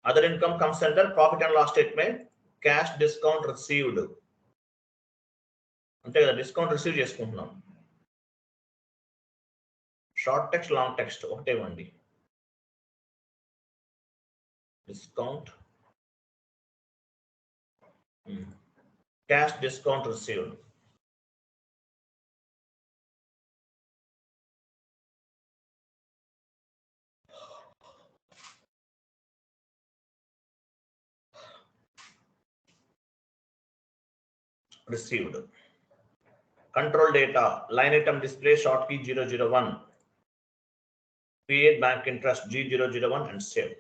other income comes under profit and loss statement. Cash discount received అంతే కదా, డిస్కౌంట్ రిసీవ్ చేసుకుంటున్నాం. షార్ట్ టెక్స్ట్, లాంగ్ టెక్స్ట్ ఒకటే ఇవ్వండి. Discount, cash discount received. Received. Control data, line item display short key 001. Create bank interest G001 and save.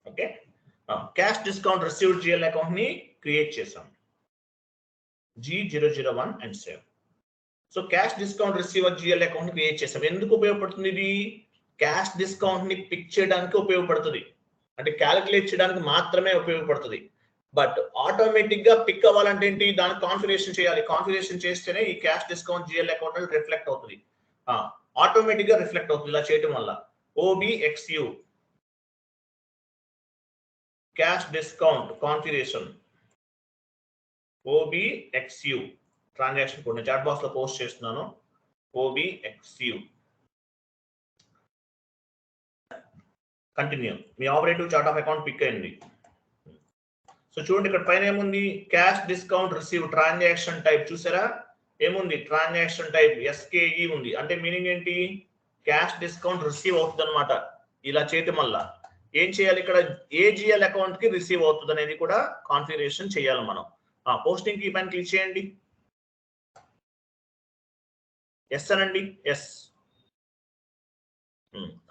Okay. Cash discount received GL account ni create chesam. G001 and save. So cash discount received GL account ni create chesam. Enduku ఉపయోగపడుతుంది ఇది? Cash discount ని pick చేయడానికి ఉపయోగపడుతుంది, అంటే calculate చేయడానికి మాత్రమే ఉపయోగపడుతుంది. But automatic గా పిక్ అవ్వాలంటే ఏంటి? దానికి కాన్ఫిగరేషన్ చేయాలి. కాన్ఫిగరేషన్ చేస్తేనే ఈ cash discount GL account reflect అవుతుంది, ఆటోమేటిక్ గా రిఫ్లెక్ట్ అవుతుంది ఇలా చేయడం వల్ల. OBXU cash discount configuration, OBXU transaction code chat box లో పోస్ట్ చేస్తున్నాను. OBXU continue. మీ operative chart of account pick అయింది. సో చూడండి ఇక్కడ పైన ఏముంది? Cash discount receive transaction type చూసారా? ఏముంది? ట్రాన్సాక్షన్ టైప్ SKE ఉంది. అంటే మీనింగ్ ఏంటి? క్యాష్ డిస్కౌంట్ రిసీవ్ అవుతుంది అనమాట. ఇలా చేయటం వల్ల ఏం చేయాలి? ఇక్కడ AGL అకౌంట్ కి రిసీవ్ అవుతుంది అనేది కూడా కాన్ఫిగరేషన్ చేయాలి మనం. పోస్టింగ్ కీ పైన క్లిక్ చేయండి. ఎస్ అనండి, ఎస్.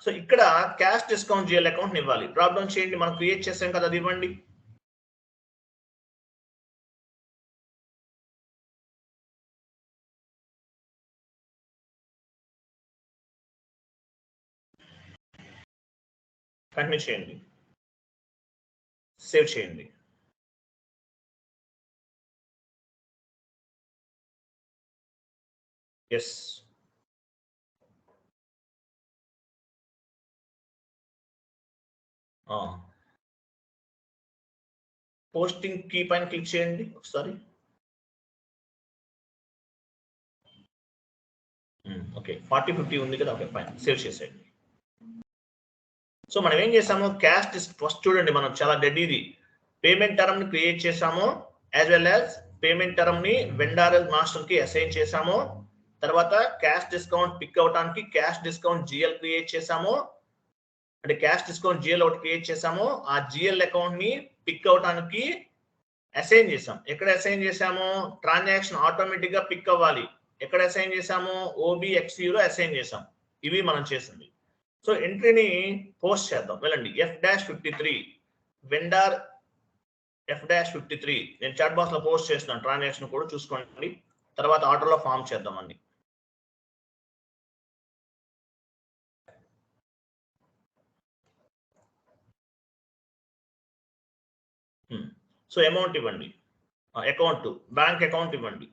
సో ఇక్కడ క్యాష్ డిస్కౌంట్ జిఎల్ అకౌంట్ ఇవ్వాలి. ప్రాబ్లం చేయండి, మనం క్రియేట్ చేసాం కదా, అది ఇవ్వండి. కంటిన్యూ చేయండి, సేవ్ చేయండి. ఎస్. పోస్టింగ్ కీ పైన క్లిక్ చేయండి ఒకసారి. ఓకే 40-50 ఉంది కదా, ఓకే ఫైన్, సేవ్ చేసేయండి. సో మనం ఏం చేసాము, క్యాష్ ఫస్ట్ చూడండి, మనం చాలా డెడ్ ఇది పేమెంట్ టర్మ్ ని క్రియేట్ చేసాము, as well as payment term ని వెండర్ మాస్టర్ కి అసైన్ చేసాము. తర్వాత క్యాష్ డిస్కౌంట్ పిక్ అవడానికి క్యాష్ డిస్కౌంట్ జిఎల్ క్రియేట్ చేసాము, అంటే క్యాష్ డిస్కౌంట్ జిఎల్ ఒకటి క్రియేట్ చేసాము. ఆ జిఎల్ అకౌంట్ ని పిక్ అవడానికి అసైన్ చేసాం. ఎక్కడ అసైన్ చేసాము, ట్రాన్సాక్షన్ ఆటోమేటిక్ గా పిక్ అవ్వాలి, ఎక్కడ అసైన్ చేసాము, OBXU అసైన్ చేసాం. ఇవి మనం చేసింది. సో ఎంట్రీని పోస్ట్ చేద్దాం, వెళ్ళండి. F-53 వెండర్ F-53 నేను చాట్ బాక్స్ లో పోస్ట్ చేస్తున్నాను, ట్రాన్సాక్షన్ కూడా చూసుకోండి. తర్వాత ఆర్డర్ లో ఫామ్ చేద్దామండి. సో అమౌంట్ ఇవ్వండి, అకౌంట్ బ్యాంక్ అకౌంట్ ఇవ్వండి.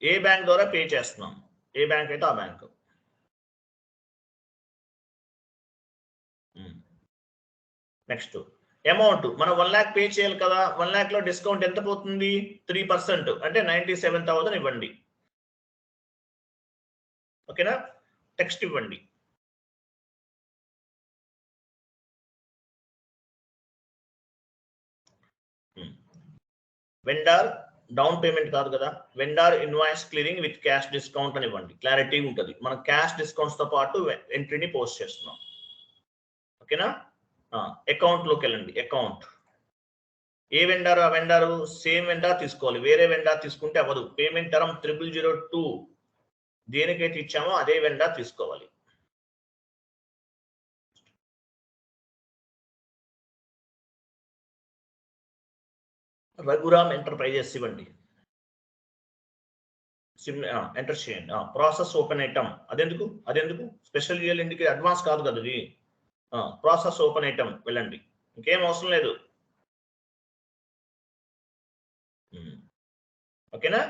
ఏ బ్యాంక్ ద్వారా పే చేస్తున్నాం, ఏ బ్యాంక్ అయితే ఆ బ్యాంక్. నెక్స్ట్ అమౌంట్ మనం 1 lakh పే చేయాలి కదా, 1 lakh లో డిస్కౌంట్ ఎంత పోతుంది, 3%, అంటే 97,000 ఇవ్వండి. ఓకేనా, టెక్స్ట్ ఇవ్వండి. వెండర్ డౌన్ పేమెంట్ కాదు కదా, vendor invoice clearing with cash discount అని ఇవ్వండి, క్లారిటీ ఉంటుంది. మనం క్యాష్ డిస్కౌంట్స్ తో పాటు ఎంట్రీని పోస్ట్ చేస్తున్నాం. ఓకేనా, అకౌంట్ లోకి వెళ్ళండి. అకౌంట్ ఏ వెండర్, ఆ వెండర్ సేమ్ వెండర్ తీసుకోవాలి, వేరే వెండర్ తీసుకుంటే అవ్వదు. పేమెంట్ టర్మ్ 0002 దేనికైతే ఇచ్చామో అదే వెండర్ తీసుకోవాలి. రఘురామ్ ఎంటర్ప్రైజెస్ ఇవ్వండి, ఎంటర్ చేయండి. ప్రాసెస్ ఓపెన్ ఐటమ్ అదెందుకు స్పెషల్ జిఎల్ ఇండికి అడ్వాన్స్ కాదు కదా ఇది. ప్రాసెస్ ఓపెన్ ఐటమ్ వెళ్ళండి, ఇంకేం అవసరం లేదు. ఓకేనా,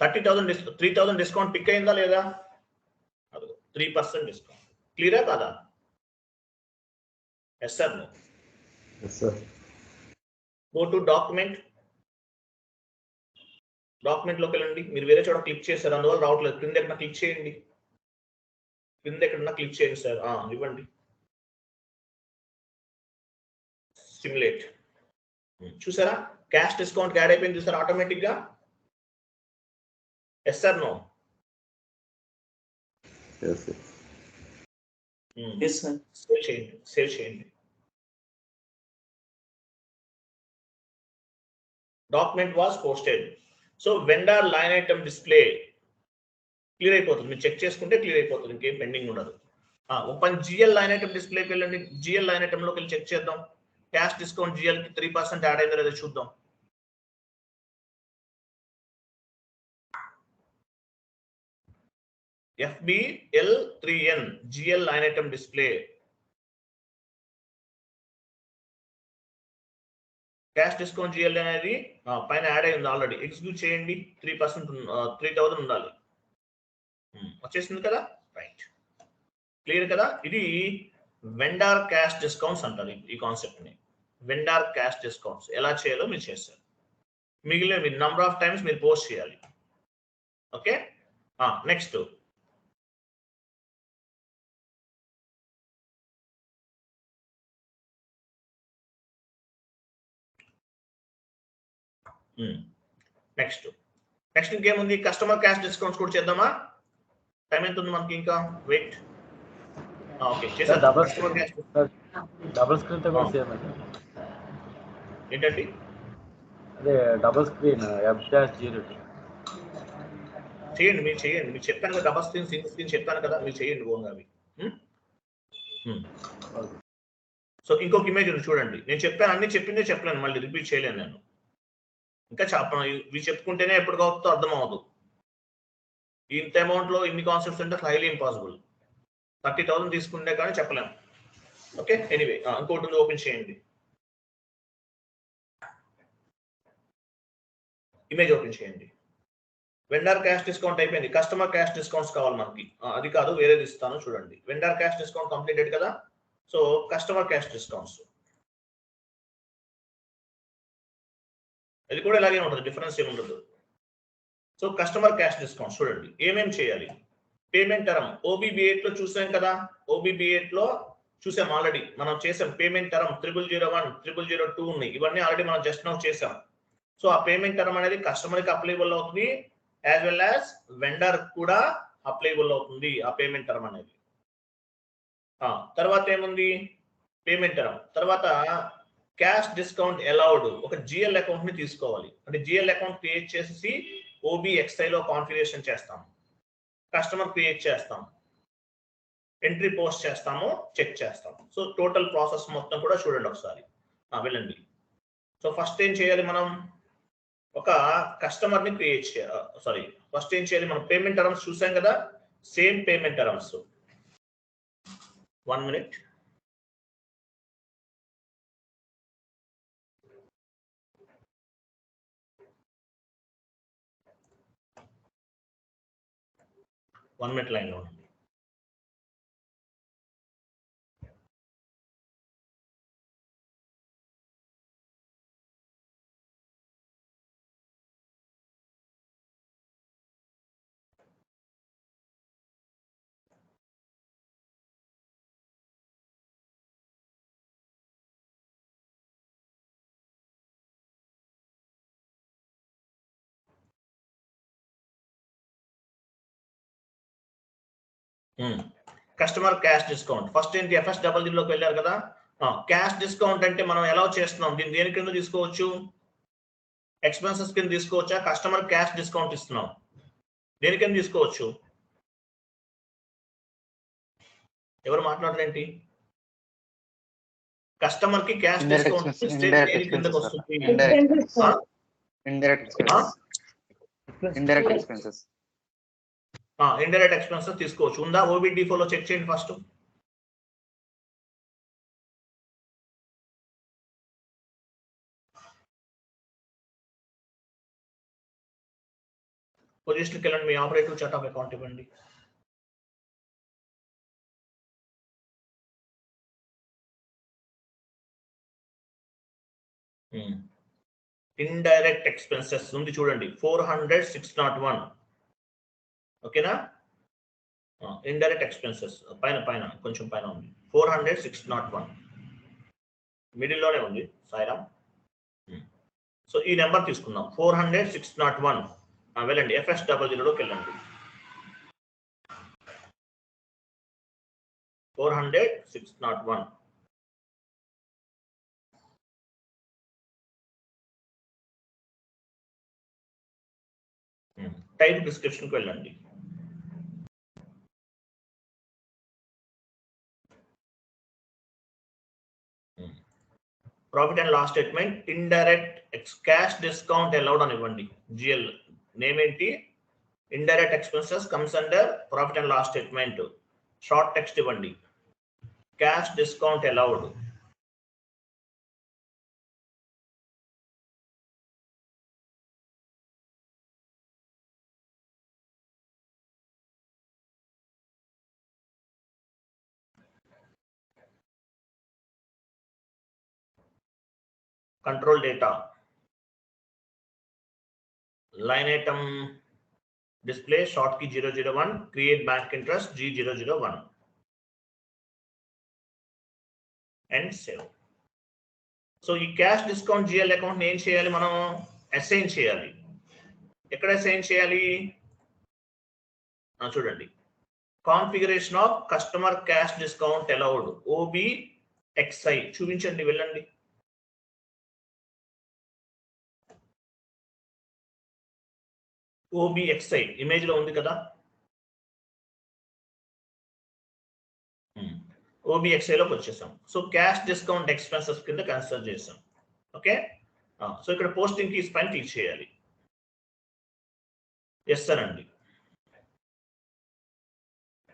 3,000 డిస్కౌంట్ పిక్ అయిందా లేదా, 3% డిస్కౌంట్. క్లియరా కాదా? Yes sir. Go to document లోకి వెళ్ళండి. మీరు వేరే చోట క్లిక్ చేశారు, అందువల్ల రావట్లేదు. కింద ఎక్కడన్నా క్లిక్ చేయండి, క్లిక్ చేయండి సార్. ఇవ్వండి సిమ్యులేట్. చూసారా, క్యాష్ డిస్కౌంట్ యాడ్ అయిపోయింది చూసారా ఆటోమేటిక్ గా. Yes sir no? సేవ్ చేయండి. Document was posted. So vendor line item display clear అయిపోతుంది, మీరు చెక్ చేసుకుంటే క్లియర్ అయిపోతుంది, ఇంకేం పెండింగ్ ఉండదు. ఓపెన్ జిఎల్ లైన్ ఐటమ్ డిస్ప్లేకి వెళ్ళండి. జిఎల్ లైన్ ఐటమ్ లోకి వెళ్ళి చెక్ చేద్దాం, క్యాష్ డిస్కౌంట్ జిఎల్ కి 3% యాడ్ అయిందో లేదో చూద్దాం. FBL3N GL line item display. Cash discount GL అనేది పైన యాడ్ అయింది ఆల్రెడీ. ఎగ్జిక్యూట్ చేయండి, 3% 3,000 ఉండాలి. వచ్చేసింది కదా, రైట్, క్లియర్ కదా. ఇది వెండర్ క్యాష్ డిస్కౌంట్స్ అంటారు ఈ కాన్సెప్ట్ ని. వెండర్ క్యాష్ డిస్కౌంట్స్ ఎలా చేయాలో మీరు చేస్తారు, మిగిలిన మీరు నంబర్ ఆఫ్ టైమ్స్ మీరు పోస్ట్ చేయాలి. ఓకే, నెక్స్ట్ నెక్స్ట్ ఇంకేముంది, కస్టమర్ క్యాష్ డిస్కౌంట్స్ కూడా చేద్దామా? టైం ఎంత ఉంది మనకి ఇంకా, వెయిట్. ఓకే చేద్దాం. డబుల్ స్క్రీన్ తో కూడా సేమ్ ఏంటండి, అదే డబుల్ స్క్రీన్ F-02 చేయండి, మీరు చెప్పాను కదా, డబల్ స్క్రీన్ సింగిల్ స్క్రీన్ చెప్పాను కదా, మీరు చేయండి ఓన్గా అవి. సో ఇంకొక ఇమేజ్ ఉంది చూడండి, నేను చెప్పాను, అన్ని చెప్పిందే చెప్పలేను, మళ్ళీ రిపీట్ చేయలేను నేను. ఇంకా చెప్పను, ఇవి చెప్పుకుంటేనే ఎప్పుడు కావద్దో అర్థం అవ్వదు. ఇంత అమౌంట్ లో ఇన్ని కాన్సెప్ట్స్ అంటే హైలీ ఇంపాసిబుల్. 30,000 తీసుకుంటే కానీ చెప్పలేము. ఓకే, ఎనీవే ఇంకోటి ఓపెన్ చేయండి, ఇమేజ్ ఓపెన్ చేయండి. వెండర్ క్యాష్ డిస్కౌంట్ అయిపోయింది. కస్టమర్ క్యాష్ డిస్కౌంట్స్ కావాలి మనకి. అది కాదు, వేరేది ఇస్తాను చూడండి. వెండర్ క్యాష్ డిస్కౌంట్ కంప్లీటెడ్ కదా. సో కస్టమర్ క్యాష్ డిస్కౌంట్స్ ఇది కూడా ఇలాగే ఉంటుంది, డిఫరెన్స్ ఏమి ఉండదు. సో కస్టమర్ క్యాష్ డిస్కౌంట్స్ చూడండి ఏమేమి చేయాలి. పేమెంట్ టర్మ్ OBB8 లో చూసాం కదా. OBB8 లో చూసాం ఆల్రెడీ, మనం చేసాం. పేమెంట్ టర్మ్ 0001, 0002 ఉన్నాయి. ఇవన్నీ ఆల్రెడీ మనం జస్ట్ నౌ చేసాం. సో ఆ పేమెంట్ టర్మ్ అనేది కస్టమర్ కి అప్లైబుల్ అవుతుంది, యాజ్ వెల్ యాజ్ వెండర్ కూడా అప్లైబుల్ అవుతుంది ఆ పేమెంట్ టర్మ్ అనేది. తర్వాత ఏముంది పేమెంట్ టర్మ్ తర్వాత క్యాష్ డిస్కౌంట్ అలౌడ్. ఒక GL అకౌంట్ ని తీసుకోవాలి. అంటే GL అకౌంట్ క్రియేట్ చేసి OBXI లో కాన్ఫిగరేషన్ చేస్తాం, కస్టమర్ క్రియేట్ చేస్తాం, ఎంట్రీ పోస్ట్ చేస్తాము, చెక్ చేస్తాం. సో టోటల్ ప్రాసెస్ మొత్తం కూడా చూడండి ఒకసారి. వెళ్ళండి. సో ఫస్ట్ ఏం చేయాలి మనం, ఒక కస్టమర్ ని క్రియేట్ చేయాలి. ఫస్ట్ ఏం చేయాలి మనం, పేమెంట్ టర్మ్స్ చూసాం కదా. Same payment terms. 1 minute. Line లో ఉండండి. కస్టమర్ క్యాష్ డిస్కౌంట్ ఫస్ట్ ఏంటి, FSWD లోకి వెళ్ళారు కదా. క్యాష్ డిస్కౌంట్ అంటే మనం ఎలా చేస్తున్నాం, దీన్ని దేని కింద తీసుకోవచ్చు, ఎక్స్పెన్సెస్ కింద తీసుకోవచ్చా. కస్టమర్ క్యాష్ డిస్కౌంట్ ఇస్తున్నాం, దేని కింద తీసుకోవచ్చు. ఎవరు మాట్లాడరేంటి, కస్టమర్ కి క్యాష్ డిస్కౌంట్ ఇస్తే దేని కిందకి వస్తుంది. ఇండైరెక్ట్ ఎక్స్పెన్సెస్ ఇండైరెక్ట్ ఎక్స్పెన్సెస్ తీసుకోవచ్చు. ఉందా OBD4 లో చెక్ చేయండి ఫస్ట్. పొజిషన్కి వెళ్ళండి, మీ ఆపరేటివ్ చార్ట్ ఆఫ్ అకౌంట్ ఇవ్వండి. ఇండైరెక్ట్ ఎక్స్పెన్సెస్ ఉంది చూడండి, 400,601. ఓకేనా. ఇండైరెక్ట్ ఎక్స్పెన్సెస్ పైన కొంచెం పైన ఉంది, 400,601 మిడిల్లోనే ఉంది సాయిరామ్. సో ఈ నెంబర్ తీసుకుందాం, 400,601. వెళ్ళండి FSWD లోకి వెళ్ళండి. 400,601. టైప్ డిస్క్రిప్షన్కి వెళ్ళండి. Profit and loss statement, indirect cash discount allowed అని ఇవ్వండి. GL నేమ్ ఏంటి, indirect expenses comes under profit and loss statement. Short text ఇవ్వండి, cash discount allowed. Control data, line item display short key 001, create bank interest G001 and save. So ఈ cash discount GL account ఏం చేయాలి మనం, assign చేయాలి. ఎక్కడ assign చేయాలి చూడండి, configuration of customer cash discount allowed OBXI చూపించండి, వెళ్ళండి. OBXI ఇమేజ్ లో ఉంది కదా. OBXI లోకి వచ్చేసాం. సో క్యాష్ డిస్కౌంట్ ఎక్స్పెన్సెస్ కింద కన్సిడర్ చేసాం. ఓకే. సో ఇక్కడ పోస్టింగ్ కీస్ పైన క్లిక్ చేయాలి. ఎస్ అండి.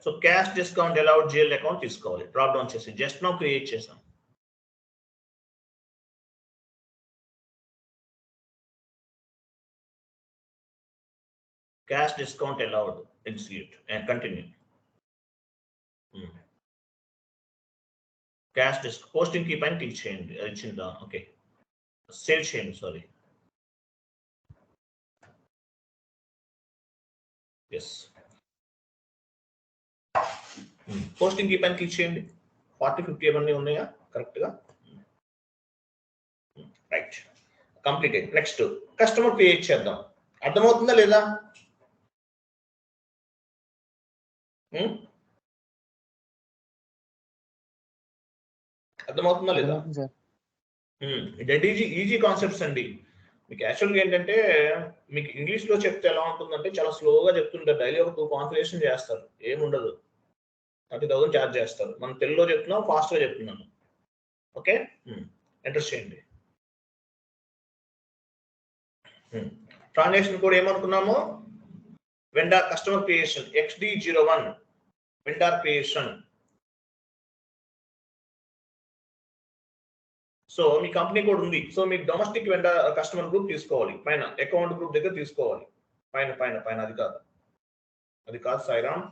So cash discount allowed GL account తీసుకోవాలి. డ్రాప్ డౌన్ చేసి జస్ట్ నౌ క్రియేట్ చేసాం. Cash discount allowed. Execute and continue. Cash discount. Posting key పైన క్లిక్ చేయండి. ఇచ్చిందా? ఓకే. సేవ్ చేయండి. సారీ. ఎస్. పోస్టింగ్ కీ పైన క్లిక్ చేయండి. 40-50 అవన్నీ ఉన్నాయా కరెక్ట్గా? Right. Completed. Next customer create చేద్దాం. అర్థమవుతుందా లేదా? అర్థమవుతుందా లేదా? ఈజీ కాన్సెప్ట్స్ అండి. మీకు యాక్చువల్గా ఏంటంటే మీకు ఇంగ్లీష్లో చెప్తే ఎలా ఉంటుందంటే చాలా స్లోగా చెప్తుంటారు. డైలీ ఒక 2 కాన్ఫిగరేషన్ చేస్తారు, ఏముండదు. 30,000 ఛార్జ్ చేస్తారు. మనం తెలుగులో చెప్తున్నాం, ఫాస్ట్గా చెప్తున్నాను. ఓకే, ఎంటర్ చేయండి. ట్రాన్సాక్షన్ కోడ్ ఏమనుకున్నాము? Vendor customer creation XD01 vendor creation. So మీ కంపెనీ కోడ్ ఉంది. సో మీకు డొమెస్టిక్ వెండర్ కస్టమర్ గ్రూప్ తీసుకోవాలి. పైన అకౌంట్ గ్రూప్ దగ్గర తీసుకోవాలి. పైన అది కాదు Sairam.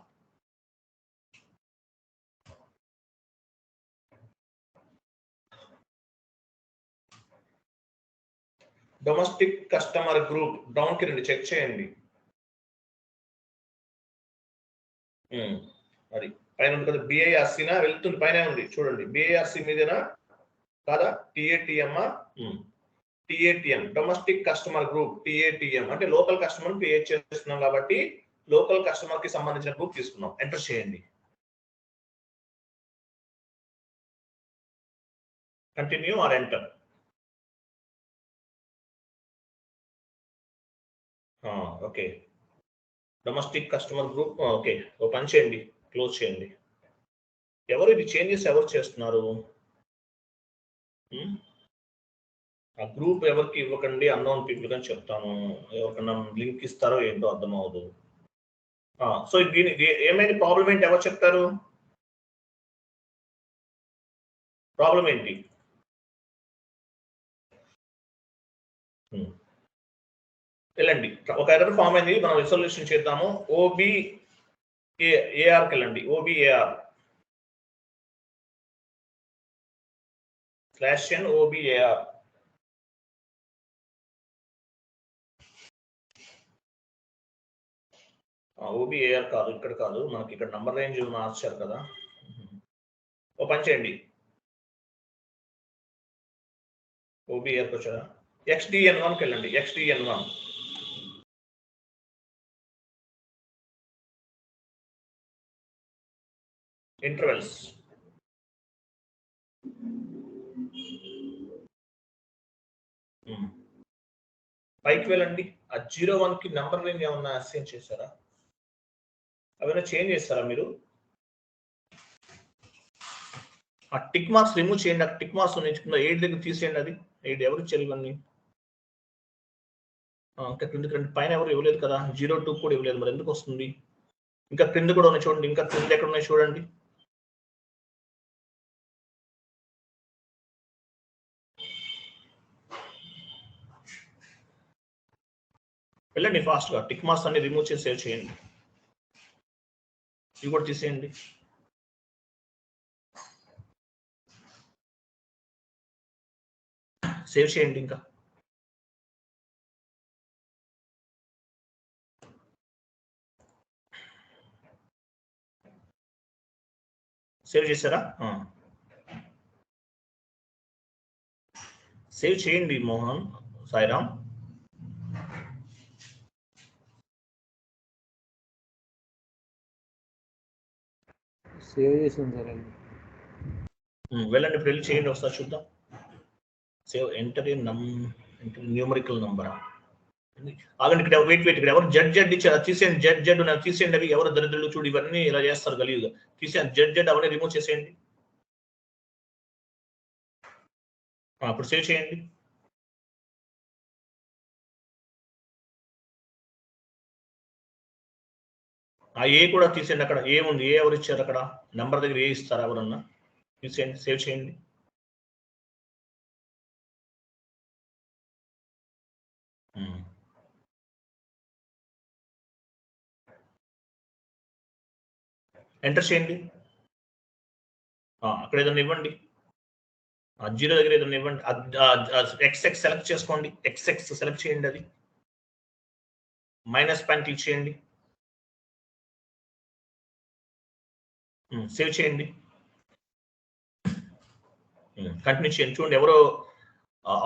Domestic customer group down కి రండి, చెక్ చేయండి. అది పైన ఉంది కదా, BIRC-నా వెళ్తుంది, పైన ఉంది చూడండి. BIRC మీదేనా కాదా? TATM domestic customer group. TATM అంటే లోకల్ కస్టమర్ క్రియేట్ చేస్తున్నాం కాబట్టి లోకల్ కస్టమర్ కి సంబంధించిన గ్రూప్ తీసుకున్నాం. ఎంటర్ చేయండి. Continue are enter. Okay, domestic customer group. Okay, open చేయండి, క్లోజ్ చేయండి. ఎవరు ఇది చేంజెస్ ఎవరు చేస్తున్నారు? ఆ గ్రూప్ ఎవరికి ఇవ్వకండి, అన్నోన్ పీపుల్ అని చెప్తాను. ఎవరికన్నా లింక్ ఇస్తారో ఏంటో అర్థం అవ్వదు. సో దీని ఏమైంది? ప్రాబ్లం ఏంటి? ఎవరు చెప్తారు? ప్రాబ్లం ఏంటి? వెళ్ళండి, ఒక ఎర్రర్ ఫామ్ అయింది, మనం రిజల్యూషన్ చేద్దాము. OBARకి వెళ్ళండి. OBAR /n OBAR. OBAR కాదు, ఇక్కడ కాదు, మనకి ఇక్కడ నంబర్ రేంజ్ మార్చారు కదా. ఓపెన్ చేయండి. OBARకి వచ్చారా? XDN1కి వెళ్ళండి. XDN1 intervals. పైకి వెళ్ళండి. ఆ 01కి నంబర్ రేంజ్ ఏమన్నా అసైన్ చేశారా? అవన్నీ చేంజ్ చేస్తారా మీరు? ఆ టిక్ మార్క్స్ రిమూవ్ చేయండి. ఆ టిక్ మార్క్స్ నేర్చుకున్న 8 దగ్గర తీసేయండి. అది 8 ఎవరు ఇచ్చారు ఇవన్నీ? ఇంకా క్రిందికి రండి. పైన ఎవరు ఇవ్వలేదు కదా, 02 కూడా ఇవ్వలేదు, మరి ఎందుకు వస్తుంది? ఇంకా క్రింద కూడా ఉన్నాయి చూడండి. ఇంకా క్రింద ఎక్కడ ఉన్నాయి చూడండి. వెళ్ళండి ఫాస్ట్గా. టిక్ మార్క్స్ అన్ని రిమూవ్ చేసి సేవ్ చేయండి. ఇవి కూడా తీసేయండి. సేవ్ చేయండి. ఇంకా సేవ్ చేశారా? సేవ్ చేయండి మోహన్, సాయిరామ్. సేవ్ చేసి ఉంచారండి. వెళ్ళండి, ఇప్పుడు వెళ్ళి చేయండి, ఒకసారి చూద్దాం. Save enter numerical number. ఆగండి, ఇక్కడ వెయిట్ ఇక్కడ ఎవరు జడ్ ఇచ్చారు? తీసేయండి. జడ్ తీసేయండి. అవి ఎవరు దరిద్రులు చూడు, ఇవన్నీ ఇలా చేస్తారు గలీజుగా. తీసేయండి. జడ్ అవన్నీ రిమూవ్ చేసేయండి. అప్పుడు సేవ్ చేయండి. ఆ ఏ కూడా తీసేయండి. అక్కడ ఏ ఉంది, ఏ ఎవరు ఇచ్చారు? అక్కడ నెంబర్ దగ్గర ఏ ఇస్తారా ఎవరన్నా? తీసేయండి, సేవ్ చేయండి. ఎంటర్ చేయండి. అక్కడ ఏదైనా ఇవ్వండి. 0 దగ్గర ఏదైనా ఇవ్వండి. ఎక్స్ఎక్స్ సెలెక్ట్ చేసుకోండి. ఎక్స్ఎక్స్ సెలెక్ట్ చేయండి. అది మైనస్ పైన క్లిక్ చేయండి. సేవ్ చేయండి. కంటిన్యూ చేయండి. చూడండి ఎవరో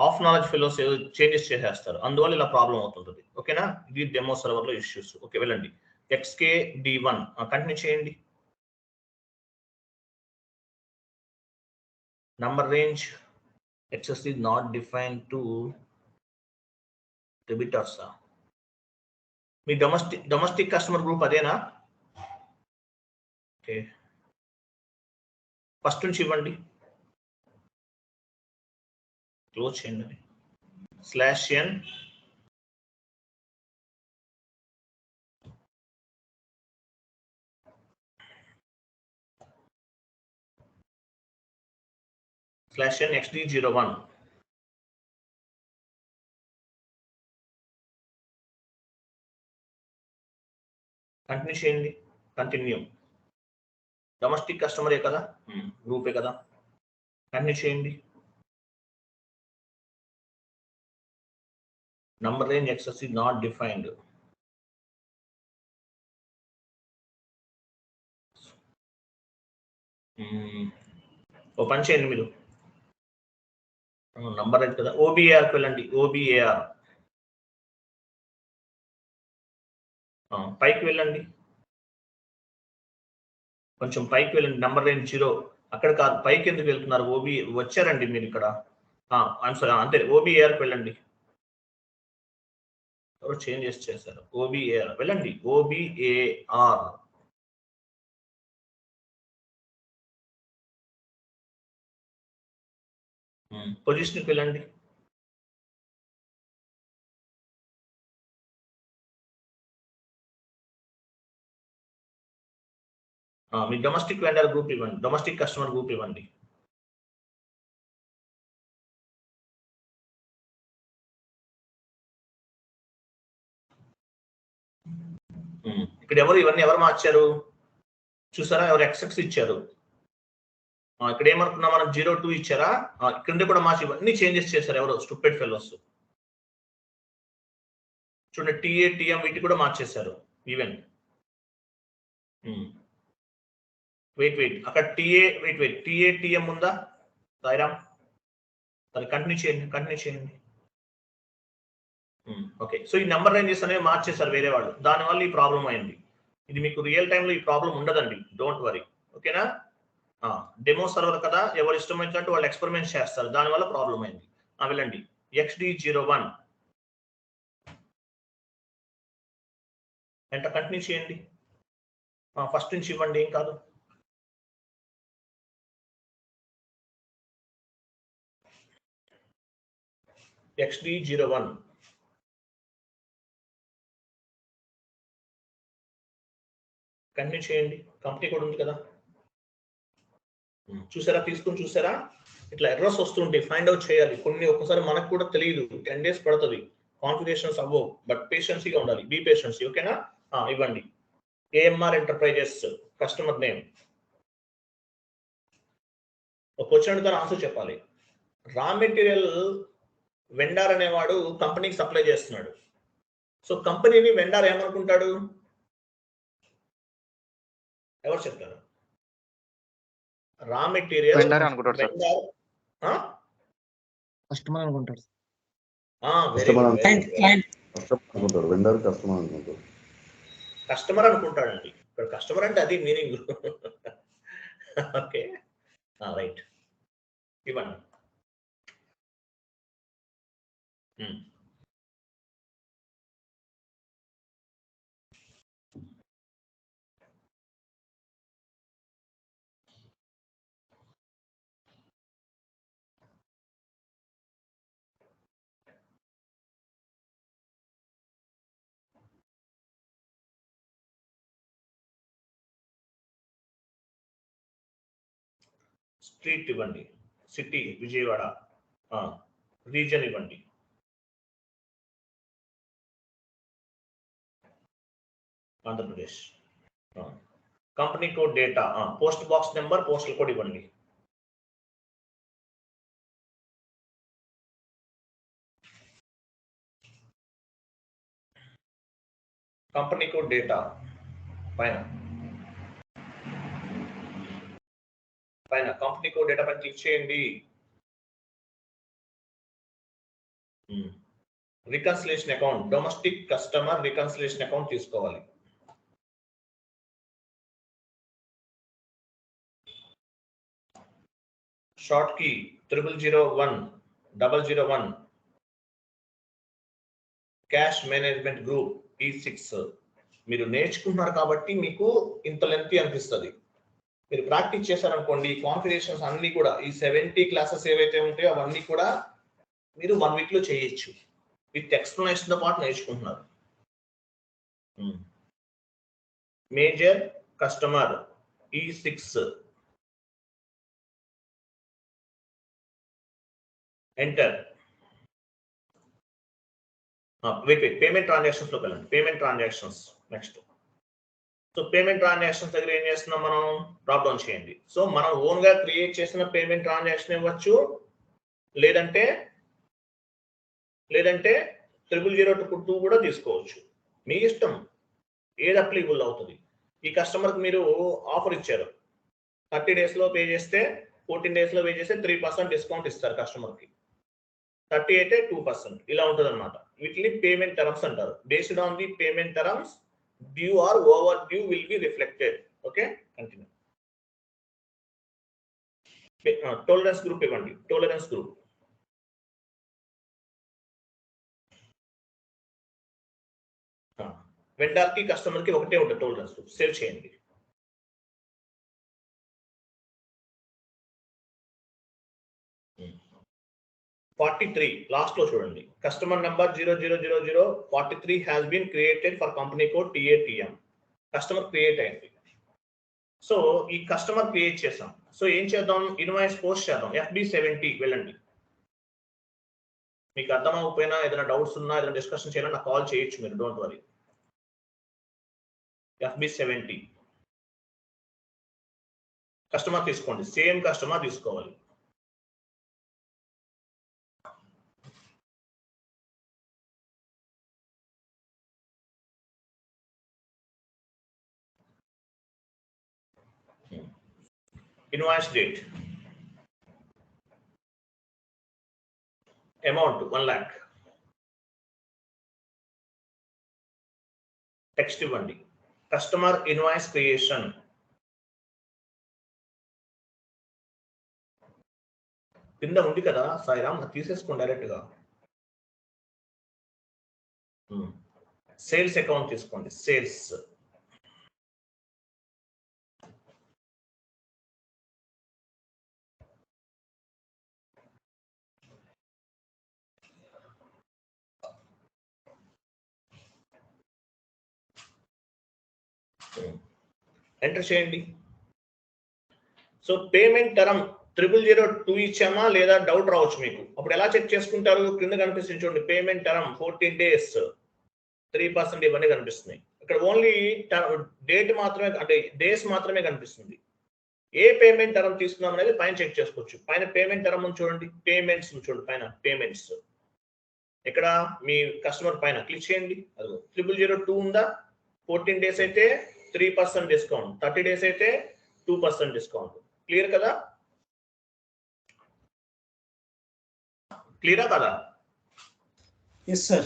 ఆఫ్ నాలెడ్జ్ ఫెలోస్ చేంజెస్ చేసేస్తారు, అందువల్ల ఇలా ప్రాబ్లం అవుతుంటుంది. ఓకేనా, ఇది డెమో సర్వర్ లో ఇష్యూస్. ఓకే, వెళ్ళండి. XKD1 కంటిన్యూ చేయండి. Number range access is not defined to debitors. Me domestic customer group అదేనా? ఓకే, ఫస్ట్ నుంచి ఇవ్వండి. క్లోజ్ చేయండి. /n XD01. కంటిన్యూ చేయండి. కంటిన్యూ. డొమెస్టిక్ కస్టమరే కదా, గ్రూపే కదా. కంటిన్యూ చేయండి. Number range access is not defined. ఓ పని చేయండి మీరు, నంబర్ రేంజ్ కదా, OBARకి వెళ్ళండి. OBAR పైకి వెళ్ళండి. కొంచెం పైకి వెళ్ళండి. నంబర్ రేంజ్ 0 అక్కడ కాదు, పైకి ఎందుకు వెళ్తున్నారు? వచ్చారండి మీరు ఇక్కడ. అంతే, OBARకి వెళ్ళండి. ఎవరు చేంజెస్ చేశారు? OBAR వెళ్ళండి. OBAR పొజిషన్కి వెళ్ళండి. మీ డొమెస్టిక్ వెండర్ గ్రూప్ ఇవ్వండి. డొమెస్టిక్ కస్టమర్ గ్రూప్ ఇవ్వండి. ఇక్కడ ఇవన్నీ ఎవరు మార్చారు చూసారా? ఎవరు XX ఇచ్చారు. ఇక్కడ ఏమనుకున్నా మనం 02 ఇచ్చారా? ఇక్కడ కూడా మార్చి ఇవన్నీ చేంజెస్ చేశారు. ఎవరు? Stupid fellows. చూడండి, TA TM వీటి కూడా మార్చేశారు. ఈవెన్ వెయిట్ అక్కడ TA TM ఉందా? సాయిరామ్, అది కంటిన్యూ చేయండి. ఓకే, సో ఈ నెంబర్ రేంజెస్ అనేవి మార్చేశారు వేరే వాళ్ళు, దానివల్ల ఈ ప్రాబ్లం అయింది. ఇది మీకు రియల్ టైంలో ఈ ప్రాబ్లం ఉండదండి, డోంట్ వరీ. ఓకేనా, డెమో సర్వర్ కదా, ఎవరు ఇష్టమైనట్టు వాళ్ళు ఎక్స్పెరిమెంట్ చేస్తారు, దానివల్ల ప్రాబ్లం అయింది. వెళ్ళండి. XD01 కంటిన్యూ చేయండి. ఫస్ట్ నుంచి ఇవ్వండి, ఏం కాదు. XD01 కంటిన్యూ చేయండి. కంపెనీ కూడా ఉంది కదా, చూసారా? చూసారా? ఇట్లా ఎర్రర్స్ వస్తుంటాయి, ఫైండ్ అవుట్ చేయాలి. కొన్ని ఒక్కసారి మనకు కూడా తెలియదు, 10 days పడుతుంది, కాన్ఫిగరేషన్స్ అవ్వవు. బట్ పేషెన్సీగా ఉండాలి, బీ పేషెన్సీ. ఓకేనా, ఇవ్వండి. AMR enterprises customer name. ఒక క్వశ్చన్ దాని ఆన్సర్ చెప్పాలి. రా మెటీరియల్ వెండర్ అనేవాడు కంపెనీకి సప్లై చేస్తున్నాడు. సో కంపెనీని వెండర్ ఏమనుకుంటాడు? ఎవరు చెప్తారు? రా మెటీరియల్ వెండర్ అనుకుంటాడు సార్. కస్టమర్ అనుకుంటాడు. కస్టమర్ అనుకుంటాడండి. ఇక్కడ కస్టమర్ అంటే అది మీనింగ్. ఓకే, రైట్, ఇవ్వండి. స్ట్రీట్ ఇవ్వండి. సిటీ విజయవాడ. రీజన్ ఇవ్వండి. Andhra Pradesh. Company code data, post box number, postal code ఇవ్వండి. కంపెనీ కోడ్ డేటా పైన కంపెనీ కోడ్ డేటా పైన క్లిక్ చేయండి. Reconciliation account, domestic customer reconciliation account తీసుకోవాలి. Short key 0001 cash management group E6. మీరు నేర్చుకుంటున్నారు కాబట్టి మీకు ఇంత లెంతీ అనిపిస్తుంది. మీరు ప్రాక్టీస్ చేశారనుకోండి, ఈ కాన్ఫిగరేషన్స్ అన్ని కూడా ఈ 70 క్లాసెస్ ఏవైతే ఉంటాయో అవన్నీ కూడా మీరు 1 వీక్ లో చేయొచ్చు. విత్ ఎక్స్ప్లెనేషన్ తో పాటు నేర్చుకుంటున్నారు. Major customer E6 enter. Payment transactions లోకి వెళ్ళండి. Payment transactions next. So payment transactions దగ్గర ఏం చేస్తున్నాం మనం, డ్రాప్ డౌన్ చేయండి. సో మనం ఓన్ గా క్రియేట్ చేసిన పేమెంట్ ట్రాన్సాక్షన్ ఇవ్వచ్చు, లేదంటే 0002 కూడా తీసుకోవచ్చు. మీ ఇష్టం, ఏది అప్లికబుల్ అవుతుంది. ఈ కస్టమర్కి మీరు ఆఫర్ ఇచ్చారు, 30 days లో పే చేస్తే 14 days లో పే చేస్తే 3% డిస్కౌంట్ ఇస్తారు కస్టమర్కి, 30 అయితే 2%, ఇలా ఉంటుంది అనమాట. వీటిని పేమెంట్ టర్మ్స్ అంటారు. Based on the payment terms due are over due will be reflected. Okay, continue. Tolerance group ఇవ్వండి. టోలరెన్స్ గ్రూప్ వెండర్ కి కస్టమర్ కి ఒకటే ఉంటుంది టోలరెన్స్ గ్రూప్. సేవ్ చేయండి. '43 లాస్ట్ లో చూడండి. Customer number 000043 has been created for company code TATM. Customer create అయింది. So ఈ కస్టమర్ క్రియేట్ చేసాం. సో ఏం చేద్దాం, ఇన్వాయిస్ పోస్ట్ చేద్దాం. FB70 వెళ్ళండి. మీకు అర్థం అవ్వకపోయినా, ఏదైనా డౌట్స్ ఉన్నా, ఏదైనా డిస్కషన్ చేయాలని నాకు కాల్ చేయొచ్చు మీరు, డోంట్ వరీ. FB70 కస్టమర్ తీసుకోండి. సేమ్ కస్టమర్ తీసుకోవాలి. Invoice date, amount 1 lakh, text ఇవ్వండి. కస్టమర్ ఇన్వాయిస్ క్రియేషన్, కింద ఉంది కదా సాయిరామ్, తీసేసుకోండి డైరెక్ట్ గా. సేల్స్ అకౌంట్ తీసుకోండి. సేల్స్, ఎంటర్ చేయండి. సో పేమెంట్ టర్మ్ 0002 ఇచ్చామా లేదా డౌట్ రావచ్చు మీకు. అప్పుడు ఎలా చెక్ చేసుకుంటారు, కింద కనిపిస్తుంది చూడండి. పేమెంట్ టర్మ్ 14 days, 3% ఇవన్నీ కనిపిస్తున్నాయి. ఇక్కడ ఓన్లీ డేట్ మాత్రమే, అంటే డేస్ మాత్రమే కనిపిస్తుంది. ఏ పేమెంట్ టర్మ్ తీసుకున్నాం అనేది పైన చెక్ చేసుకోవచ్చు. పైన పేమెంట్ టర్మ్ చూడండి, పేమెంట్స్ చూడండి, పైన పేమెంట్స్. ఇక్కడ మీ కస్టమర్ పైన క్లిక్ చేయండి. అదిగో 0002 ఉందా. 14 days అయితే 3% డిస్కౌంట్, 30 days అయితే 2% డిస్కౌంట్. క్లియర్ కదా, క్లియరా కదా? Yes, sir.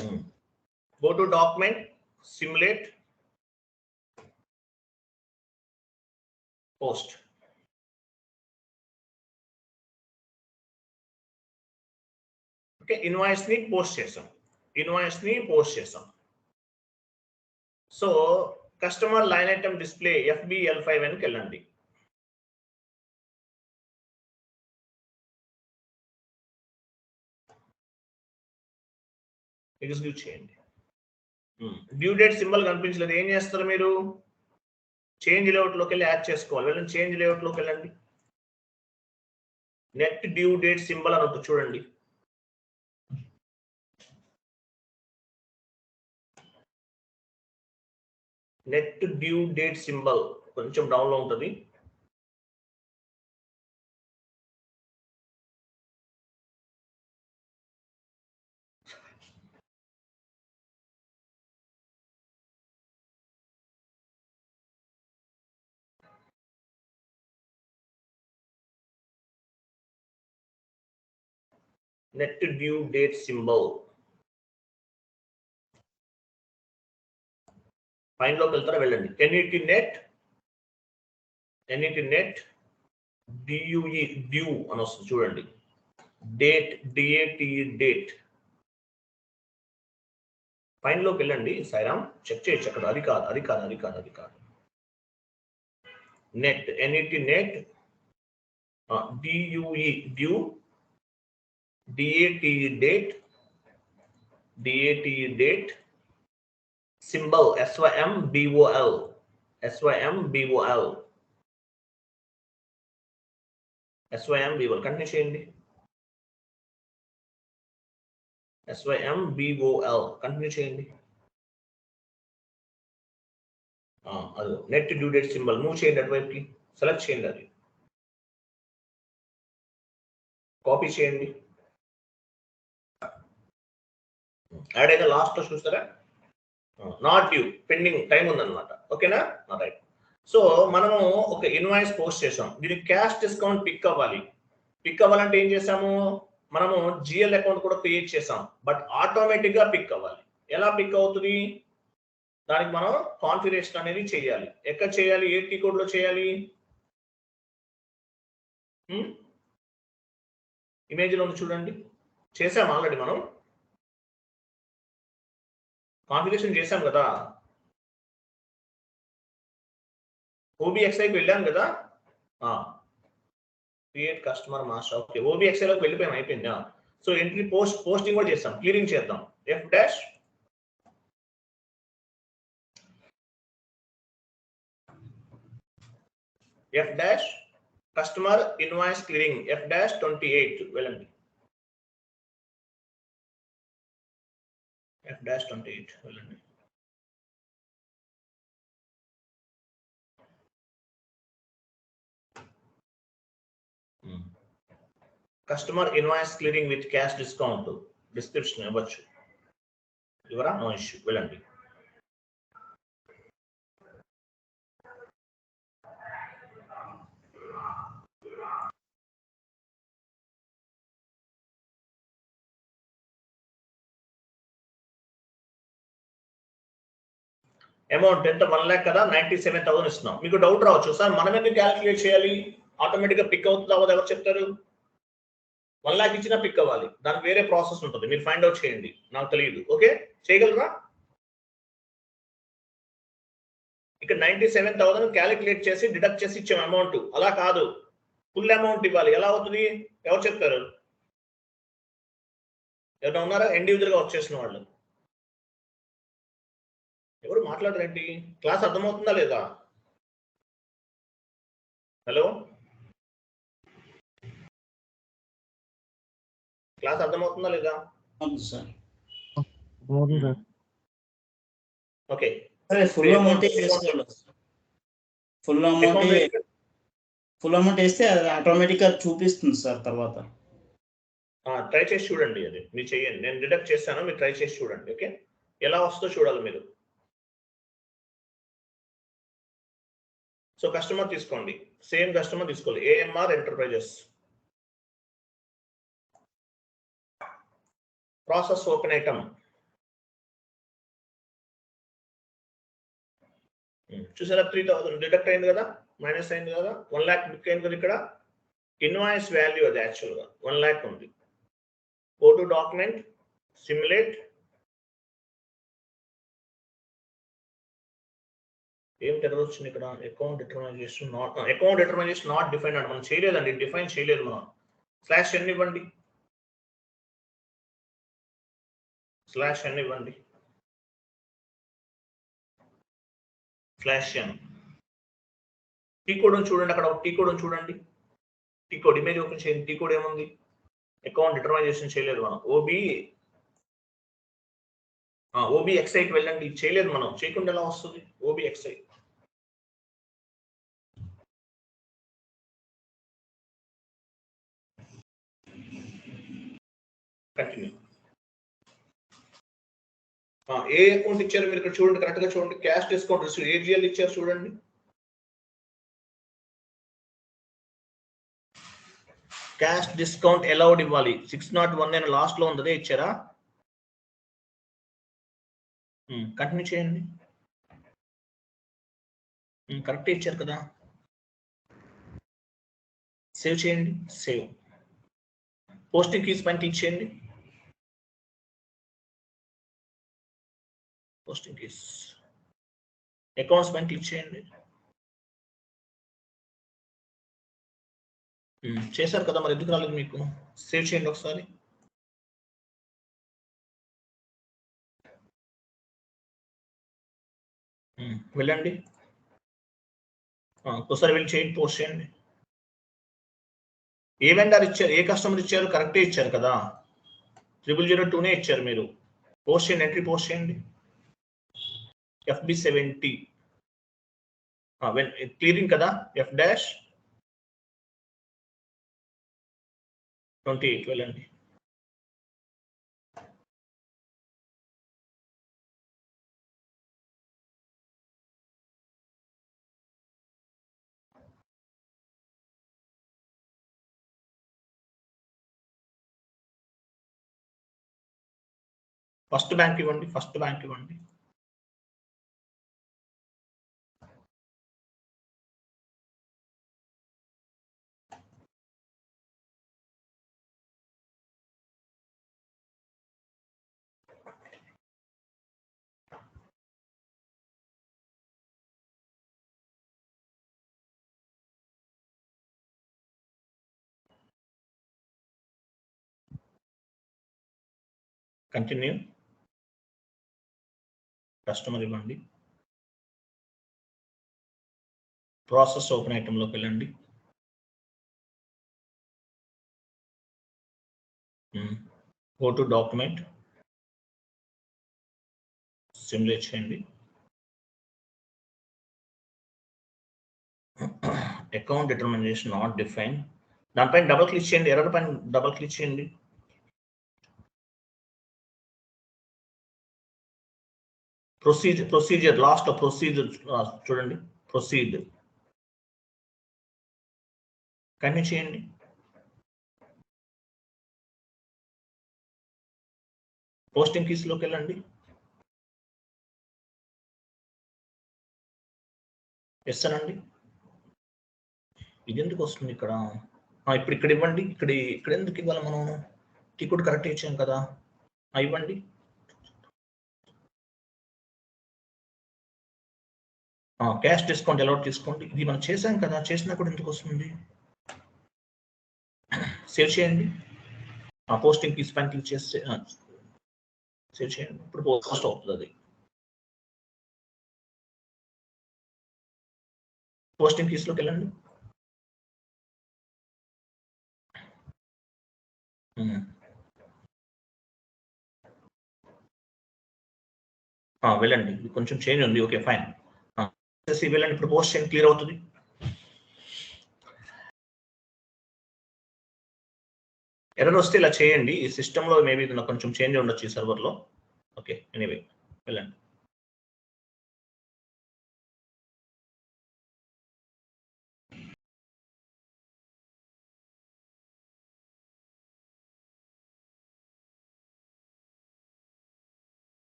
Go to document, simulate, post. Okay, invoice ని పోస్ట్ చేసాం. So customer line item display FBL5 అని వెళ్ళండి. ఎగ్జిక్యూట్ చేయండి. డ్యూ డేట్ సింబల్ కనిపించలేదు, ఏం చేస్తారు మీరు? చేంజ్ లేఅవుట్ లోకి వెళ్ళి యాడ్ చేసుకోవాలి. వెళ్ళండి, చేంజ్ లేఅవుట్ లోకి వెళ్ళండి. నెట్ డ్యూ డేట్ సింబల్ అని ఉంటుంది చూడండి. నెట్ డ్యూ డేట్ సింబల్ కొంచెం డౌన్ లో ఉంటుంది. Net due date symbol fine లోకి వెళ్తారా, వెళ్ళండి. ఎన్ఈటి నెట్ డియుఈ డ్యూ అని వస్తుంది చూడండి. డేట్ డిఏటి డేట్ ఫైన్ లోకి వెళ్ళండి. సాయిరామ్ చెక్ చేయొచ్చు అక్కడ. అది కాదు. Net N E T net D U E due D A T date symbol SYMBOL continue చేయండి. SYMBOL కంటిన్యూ చేయండి. అది net due date symbol move చేయండి అటువైపుకి. సెలెక్ట్ చేయండి, అది కాపీ చేయండి. యాడ్ అయితే లాస్ట్ లో చూస్తారా, నాట్ డ్యూ పెండింగ్ టైం ఉందన్నమాట. ఓకేనా, రైట్. సో మనము ఒక ఇన్వాయిస్ పోస్ట్ చేసాం. దీనికి క్యాష్ డిస్కౌంట్ పిక్ అవ్వాలంటే ఏం చేసాము, మనము జిఎల్ అకౌంట్ కూడా క్రియేట్ చేసాం. బట్ ఆటోమేటిక్ గా పిక్ అవ్వాలి. ఎలా పిక్ అవుతుంది, దానికి మనం కాన్ఫిగరేషన్ అనేది చేయాలి. ఎక్కడ చేయాలి, ఏ టీ కోడ్ లో చేయాలి, ఇమేజ్ లో చూడండి. చేసాం ఆల్రెడీ, మనం కాన్ఫిగరేషన్ చేసాం కదా, OBXIకి వెళ్ళాం కదా. Create customer master. ఓకే, OBXIలోకి వెళ్ళిపోయాం, అయిపోయిందా. సో ఎంట్రీ పోస్టింగ్ కూడా చేస్తాం. క్లియరింగ్ చేద్దాం. F- customer invoice clearing F-28 వెళ్ళండి. F-28 వెళ్ళండి. Customer invoice clearing with cash discount description ఇవ్వచ్చు. ఇవరా, నో ఇష్యూ, వెళ్ళండి. అమౌంట్ ఎంత, 1 lakh కదా, 97,000 ఇస్తున్నాం. మీకు డౌట్ రావచ్చు, సార్ మనం ఎందుకు క్యాలిక్యులేట్ చేయాలి, ఆటోమేటిక్ గా పిక్ అవుతుందా అవ్వదు, ఎవరు చెప్తారు. 1 lakh ఇచ్చినా పిక్ అవ్వాలి, దానికి వేరే ప్రాసెస్ ఉంటుంది. మీరు ఫైండ్ అవుట్ చేయండి, నాకు తెలియదు. ఓకే, చేయగలరా. ఇక్కడ 97,000 క్యాలిక్యులేట్ చేసి డిడక్ట్ చేసి ఇచ్చాం అమౌంట్. అలా కాదు, ఫుల్ అమౌంట్ ఇవ్వాలి. ఎలా అవుతుంది, ఎవరు చెప్తారు, ఎవరైనా ఉన్నారా ఇండివిజువల్ గా వచ్చేసిన వాళ్ళు? ఎవరు మాట్లాడరేంటి, క్లాస్ అర్థమవుతుందా లేదా? హలో, క్లాస్ అర్థమవుతుందా లేదా? ఓకే, ఫుల్ అమౌంట్ వేస్తే అది ఆటోమేటిక్ గా చూపిస్తుంది సార్ తర్వాత. ట్రై చేసి చూడండి, అది మీరు చేయండి. నేను డిడక్ట్ చేస్తాను, మీరు ట్రై చేసి చూడండి. ఓకే, ఎలా వస్తుందో చూడాలి మీరు. సో కస్టమర్ తీసుకోండి, సేమ్ కస్టమర్ తీసుకోవాలి. AMR enterprises. Process open item చూసారా, 3,000 డిడక్ట్ అయింది కదా, మైనస్ అయింది కదా, 1 lakh బుక్ అయింది కదా. ఇక్కడ ఇన్వాయిస్ వాల్యూ అది యాక్చువల్ గా 1 lakh ఉంది. Go to document, simulate. ఏం ఎర్రర్ వచ్చింది ఇక్కడ, అకౌంట్ డిటర్మైజేషన్ నాట్ డిఫైన్ అంటే మనం చేయలేదండి, డిఫైన్ చేయలేదు మనం. /n ఇవ్వండి, /n ఇవ్వండి, /n. టీ కోడ్ చూడండి, అక్కడ టీ కోడ్ చూడండి. టీ కోడ్ ఇమేజ్ ఓపెన్ చేయండి. టీ కోడ్ ఏముంది, అకౌంట్ డిటర్మైజేషన్ చేయలేదు మనం. OBXIకి వెళ్ళండి, చేయలేదు మనం. చేయకుండా ఎలా వస్తుంది OBXI? కంటిన్యూ. ఏ అకౌంట్ ఇచ్చారు మీరు ఇక్కడ చూడండి, కరెక్ట్ గా చూడండి. క్యాష్ డిస్కౌంట్ రిసీవ్ ఏజిఎల్ ఇచ్చారు చూడండి. క్యాష్ డిస్కౌంట్ అలౌడ్ ఇవ్వాలి 601 నేను లాస్ట్ లో ఉంది, అదే ఇచ్చారా? కంటిన్యూ చేయండి. కరెక్ట్ ఇచ్చారు కదా, సేవ్ చేయండి. సేవ్. పోస్టింగ్ ఫీజ్ పైన క్లిక్ చేయండి. పోస్టింగ్ ఫీజ్ అకౌంట్స్ పైన క్లిక్ చేయండి. చేశారు కదా, మరి ఎందుకు రాలేదు మీకు? సేవ్ చేయండి ఒకసారి. వెళ్ళండి, ఒకసారి వెళ్ళి చేయండి, పోస్ట్ చేయండి. ఏ వెండర్ ఇచ్చారు, ఏ కస్టమర్ ఇచ్చారు? కరెక్టే ఇచ్చారు కదా, 0002నే ఇచ్చారు మీరు. పోస్ట్ చేయండి, ఎంట్రీ పోస్ట్ చేయండి. FB70 క్లియరింగ్ కదా, F-28 వెళ్ళండి. ఫస్ట్ బ్యాంక్ ఇవ్వండి, ఫస్ట్ బ్యాంక్ ఇవ్వండి. కంటిన్యూ. కస్టమర్ ఇవ్వండి. ప్రాసెస్ ఓపెన్ ఐటెంలోకి వెళ్ళండి. గో టు డాక్యుమెంట్, సిమ్యులేట్ చేయండి. అకౌంట్ డిటర్మినేషన్ నాట్ డిఫైన్, దానిపైన డబుల్ క్లిక్ చేయండి. ఎర్రర్ పైన డబుల్ క్లిక్ చేయండి. ప్రొసీజర్ లాస్ట్ లో ప్రొసీజర్ చూడండి. ప్రొసీడ్ కంటిన్యూ చేయండి. పోస్టింగ్ కీస్ లోకి వెళ్ళండి. ఎస్ అనండి. ఇది ఎందుకు వస్తుంది ఇక్కడ? ఇప్పుడు ఇక్కడ ఇవ్వండి. ఇక్కడ ఎందుకు ఇవ్వాలి మనం? టికెట్ కరెక్ట్ ఇచ్చాం కదా, ఇవ్వండి. క్యాష్ డిస్కౌంట్ అలౌట్ తీసుకోండి. ఇది మనం చేసాం కదా, చేసినా కూడా ఎందుకు వస్తుంది? సేవ్ చేయండి. పోస్టింగ్ ఫీజ్ పైన క్లిక్ చేస్తే సేవ్ చేయండి. ఇప్పుడు పోస్ట్ అవుతుంది. అది పోస్టింగ్ ఫీజ్లోకి వెళ్ళండి. వెళ్ళండి, కొంచెం చేంజ్ ఉంది. ఓకే ఫైన్, వెళ్ళండి. ఇప్పుడు పోస్ట్ చేయండి, క్లియర్ అవుతుంది. ఎర్రర్ వస్తే ఇలా చేయండి. ఈ సిస్టంలో మేబీ కొంచెం చేంజ్ ఉండొచ్చు ఈ సర్వర్లో. ఓకే ఎనీవే వెళ్ళండి.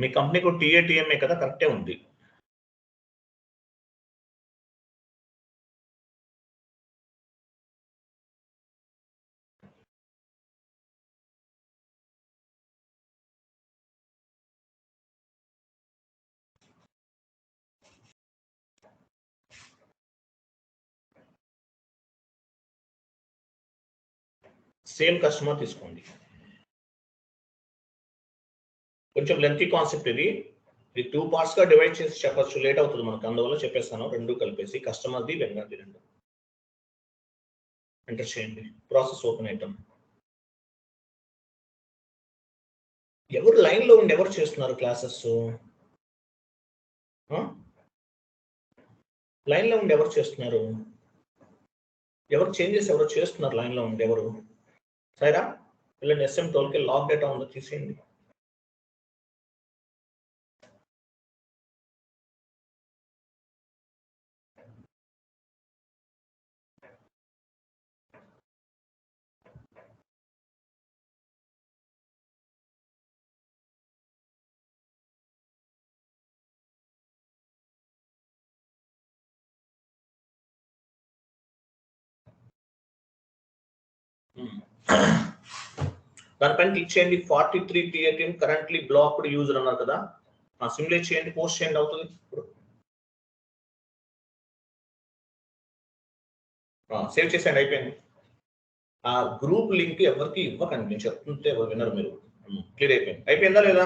మీ కంపెనీకు టీఏటీఎంఏ కదా, కరెక్టే ఉంది. సేమ్ కస్టమర్ తీసుకోండి. కొంచెం లెంతీ కాన్సెప్ట్ ఇది 2 parts గా డివైడ్ చేసి చెప్పచ్చు, లేట్ అవుతుంది మనకు, అందువల్ల చెప్పేస్తాను. రెండు కలిపేసి కస్టమర్ది వెండర్ది రెండు ఎంటర్ చేయండి. Process open item. ఎవరు లైన్ లో ఉండి ఎవరు చేస్తున్నారు క్లాసెస్? లైన్ లో ఉండి ఎవరు చేస్తున్నారు? ఎవరు చేంజెస్ ఎవరు చేస్తున్నారు లైన్ లో ఉండి ఎవరు? సరేనా ఇలా SM12 కి లాగ్ డేటా ఉందో తీసేయండి. దానిపైన క్లిక్ చేయండి. 43 T18 కరెంట్లీ బ్లాక్డ్ యూజర్ అన్నారు కదా, సిమ్యులేట్ చేయండి, పోస్ట్ చేయండి, అవుతుంది. సేవ్ చేసేయండి, అయిపోయింది. ఆ గ్రూప్ లింక్ ఎవరికి ఇవ్వకండి, నేను చెప్తుంటే ఎవరు వినరు మీరు. క్లియర్ అయిపోయింది. అయిపోయిందా లేదా?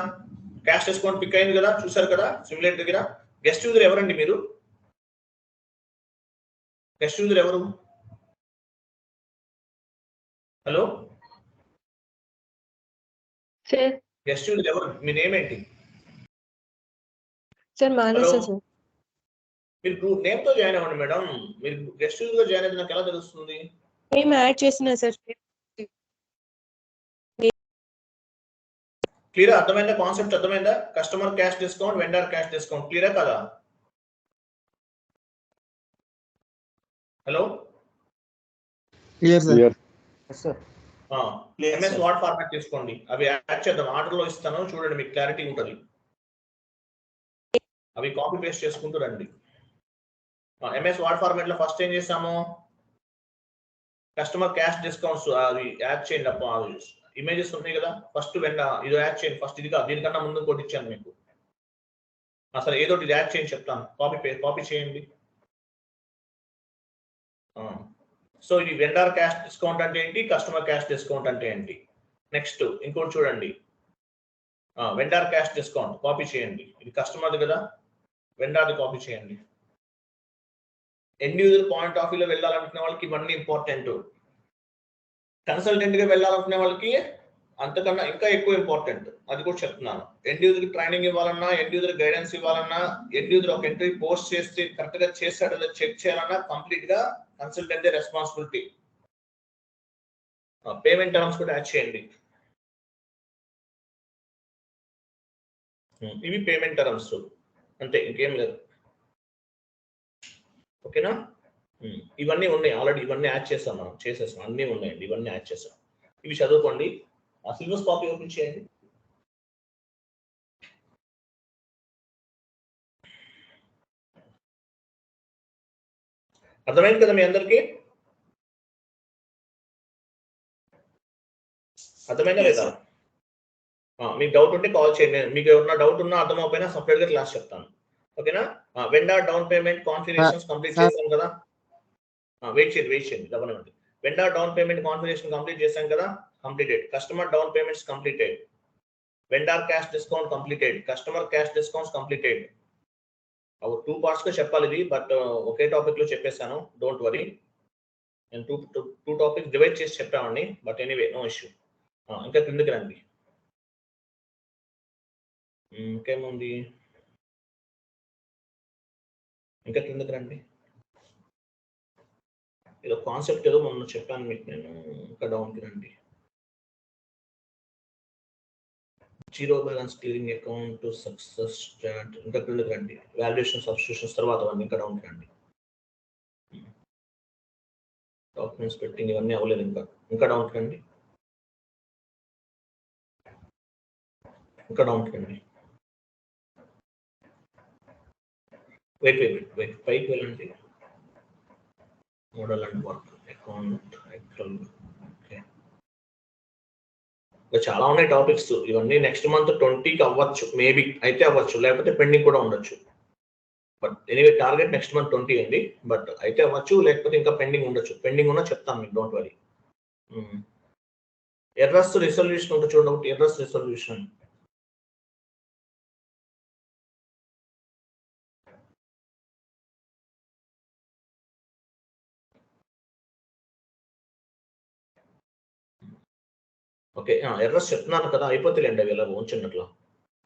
క్యాష్ డిస్కౌంట్ పిక్ అయింది కదా, చూసారు కదా సిమ్యులేట్ దగ్గర. గెస్ట్ యూజర్ ఎవరండి మీరు? గెస్ట్ యూజర్ ఎవరు? హలో సార్ గెస్ట్ యూజర్ ఎవరు? మీ నేమ్ ఏంటి? Sir Manasa hello. సార్. మీరు గ్రూప్ నేమ్ తో జాయిన్ అవ్వండి మేడం. మీరు గెస్ట్ యూజర్ గా జాయిన్ అయితే నాకు ఎలా తెలుస్తుంది? మేము యాడ్ చేసిన సార్. క్లియర్ అర్థమైందా? కాన్సెప్ట్ అర్థమైందా? Customer cash discount, vendor cash discount క్లియరా కదా? Hello clear sir. MS Word format తీసుకోండి, అవి యాడ్ చేద్దాం. ఆర్డర్ లో ఇస్తాను చూడండి, మీకు క్లారిటీ ఉంటుంది. అవి కాపీ పేస్ట్ చేసుకుంటూ రండి. ఎంఎస్ వర్డ్ ఫార్మాట్ లో ఫస్ట్ ఏం చేసాము, కస్టమర్ క్యాష్ డిస్కౌంట్స్ అవి యాడ్ చేయండి. అవి ఇమేజెస్ ఉన్నాయి కదా, ఫస్ట్ ఇది యాడ్ చేయండి. ఫస్ట్ ఇది కాదు, దీనికన్నా ముందు ఇంకోటి ఇచ్చాను మీకు. అసలు ఏదో ఇది యాడ్ చేయండి చెప్తాను. కాపీ చేయండి. సో ఇది వెండర్ క్యాష్ డిస్కౌంట్ అంటే ఏంటి, కస్టమర్ క్యాష్ డిస్కౌంట్ అంటే ఏంటి. నెక్స్ట్ ఇంకోటి చూడండి, వెండర్ క్యాష్ డిస్కౌంట్ కాపీ చేయండి. ఇది కస్టమర్ది కదా, వెండర్ది కాపీ చేయండి. ఎండ్ యూజర్ పాయింట్ ఆఫ్ వ్యూలో వెళ్ళాలనుకునే వాళ్ళకి ఇవన్నీ ఇంపార్టెంట్. కన్సల్టెంట్ గా వెళ్ళాలనుకునే వాళ్ళకి అంతకన్నా ఇంకా ఎక్కువ ఇంపార్టెంట్, అది కూడా చెప్తున్నాను. ఎండ్ యూజర్ ట్రైనింగ్ ఇవ్వాలన్నా, ఎండ్ యూజర్ గైడెన్స్ ఇవ్వాలన్నా, ఎండ్ యూజర్ ఒక ఎంట్రీ పోస్ట్ చేస్తే కరెక్ట్ గా చేస్తాడో చెక్ చేయాలన్నా కంప్లీట్ గా కన్సల్టెంట్ రెస్పాన్సిబిలిటీ. పేమెంట్ టర్మ్స్ కూడా యాడ్ చేయండి. ఇవి పేమెంట్ టర్మ్స్ అంతే, ఇంకేం లేదు. ఓకేనా? ఇవన్నీ ఉన్నాయి ఆల్రెడీ, ఇవన్నీ యాడ్ చేస్తాం మనం, చేసేస్తాం. అన్నీ ఉన్నాయండి, ఇవన్నీ యాడ్ చేస్తాం. ఇవి చదువుకోండి. ఆ సిలబస్ కాపీ ఓపెన్ చేయండి. అర్థమైంది కదా మీ అందరికీ? అర్థమైందా లేదా? మీకు డౌట్ ఉంటే కాల్ చేయండి. మీకు ఎవరైనా డౌట్ ఉన్నా అర్థం అవ్వకపోయినా సపరేట్ గా క్లాస్ చెప్తాను. ఓకేనా? Vendor down payment configurations complete చేశాం కదా. వెయిట్ చేయండి గమనించండి. Vendor down payment configuration complete చేశాం కదా, completed. Customer down payments completed. Vendor cash discount completed. Customer cash discounts completed. అవి 2 parts గా చెప్పాలి ఇది, బట్ ఒకే టాపిక్ లో చెప్పేశాను, డోంట్ వరీ. నేను టూ టాపిక్స్ డివైడ్ చేసి చెప్పామండి, బట్ ఎనీవే నో ఇష్యూ. ఇంకా కిందకి రండి. ఇంకేముంది, ఇంకా కిందకి రండి. ఏదో కాన్సెప్ట్ ఏదో మొన్న చెప్పాను మీకు నేను. ఇంకా డౌన్కి రండి. Zero balance clearing account success start. ఇంకా కిందకి రండి. వాల్యుయేషన్ సబ్స్టిట్యూషన్స్ తర్వాత అవన్నీ ఇంకా డౌన్కి రండి. డాక్యుమెంట్స్ పెట్టింగ్ ఇవన్నీ అవ్వలేదు, ఇంకా డౌన్కి రండి. ఇంకా డౌన్కి రండి. వెయిట్ పైకి వెళ్ళండి. Model and work account excel. Okay, ఇంకా చాలా ఉన్నాయి టాపిక్స్. ఇవన్నీ నెక్స్ట్ మంత్ 20కి అవ్వచ్చు, మేబీ అయితే అవ్వచ్చు, లేకపోతే పెండింగ్ కూడా ఉండొచ్చు. But anyway target next month 20 అండి. బట్ అయితే అవ్వచ్చు, లేకపోతే ఇంకా పెండింగ్ ఉండొచ్చు. పెండింగ్ ఉన్నా చెప్తాను మీకు, డోంట్ వరీ. ఎర్రర్స్ రిజల్యూషన్ ఉంటుంది చూడండి, ఒకటి ఎర్రర్స్ రిజల్యూషన్. ఓకే, ఎర్రర్స్ చెప్తున్నాను కదా, అయిపోతాయండి అవి ఎలా ఉంచినట్లు.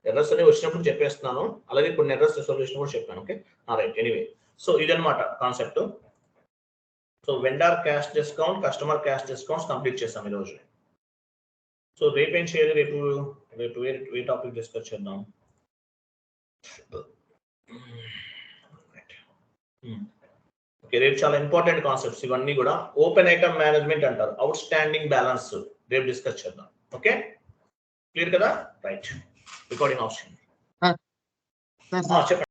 ఎర్రర్స్ అనేవి వచ్చినప్పుడు చెప్పేస్తున్నాను, అలాగే కొన్ని ఎర్రర్స్ రిజల్యూషన్ కూడా చెప్పాను. Okay, right. ఎనీవే, సో ఇదన్నమాట concept. So vendor cash discount, customer cash discounts complete చేస్తాం ఈరోజు. సో రేపేం చేయాలి? రేపు ఏ టాపిక్ డిస్కస్ చేద్దాం? ఓకే, రేపు చాలా ఇంపార్టెంట్ కాన్సెప్ట్స్ ఇవన్నీ కూడా. ఓపెన్ ఐటమ్ మేనేజ్మెంట్ అంటారు, అవుట్ స్టాండింగ్ బ్యాలెన్స్ రేపు డిస్కస్ చేద్దాం. ఓకే, క్లియర్ కదా? రైట్, రికార్డింగ్ ఆప్షన్ సార్ చెప్పండి.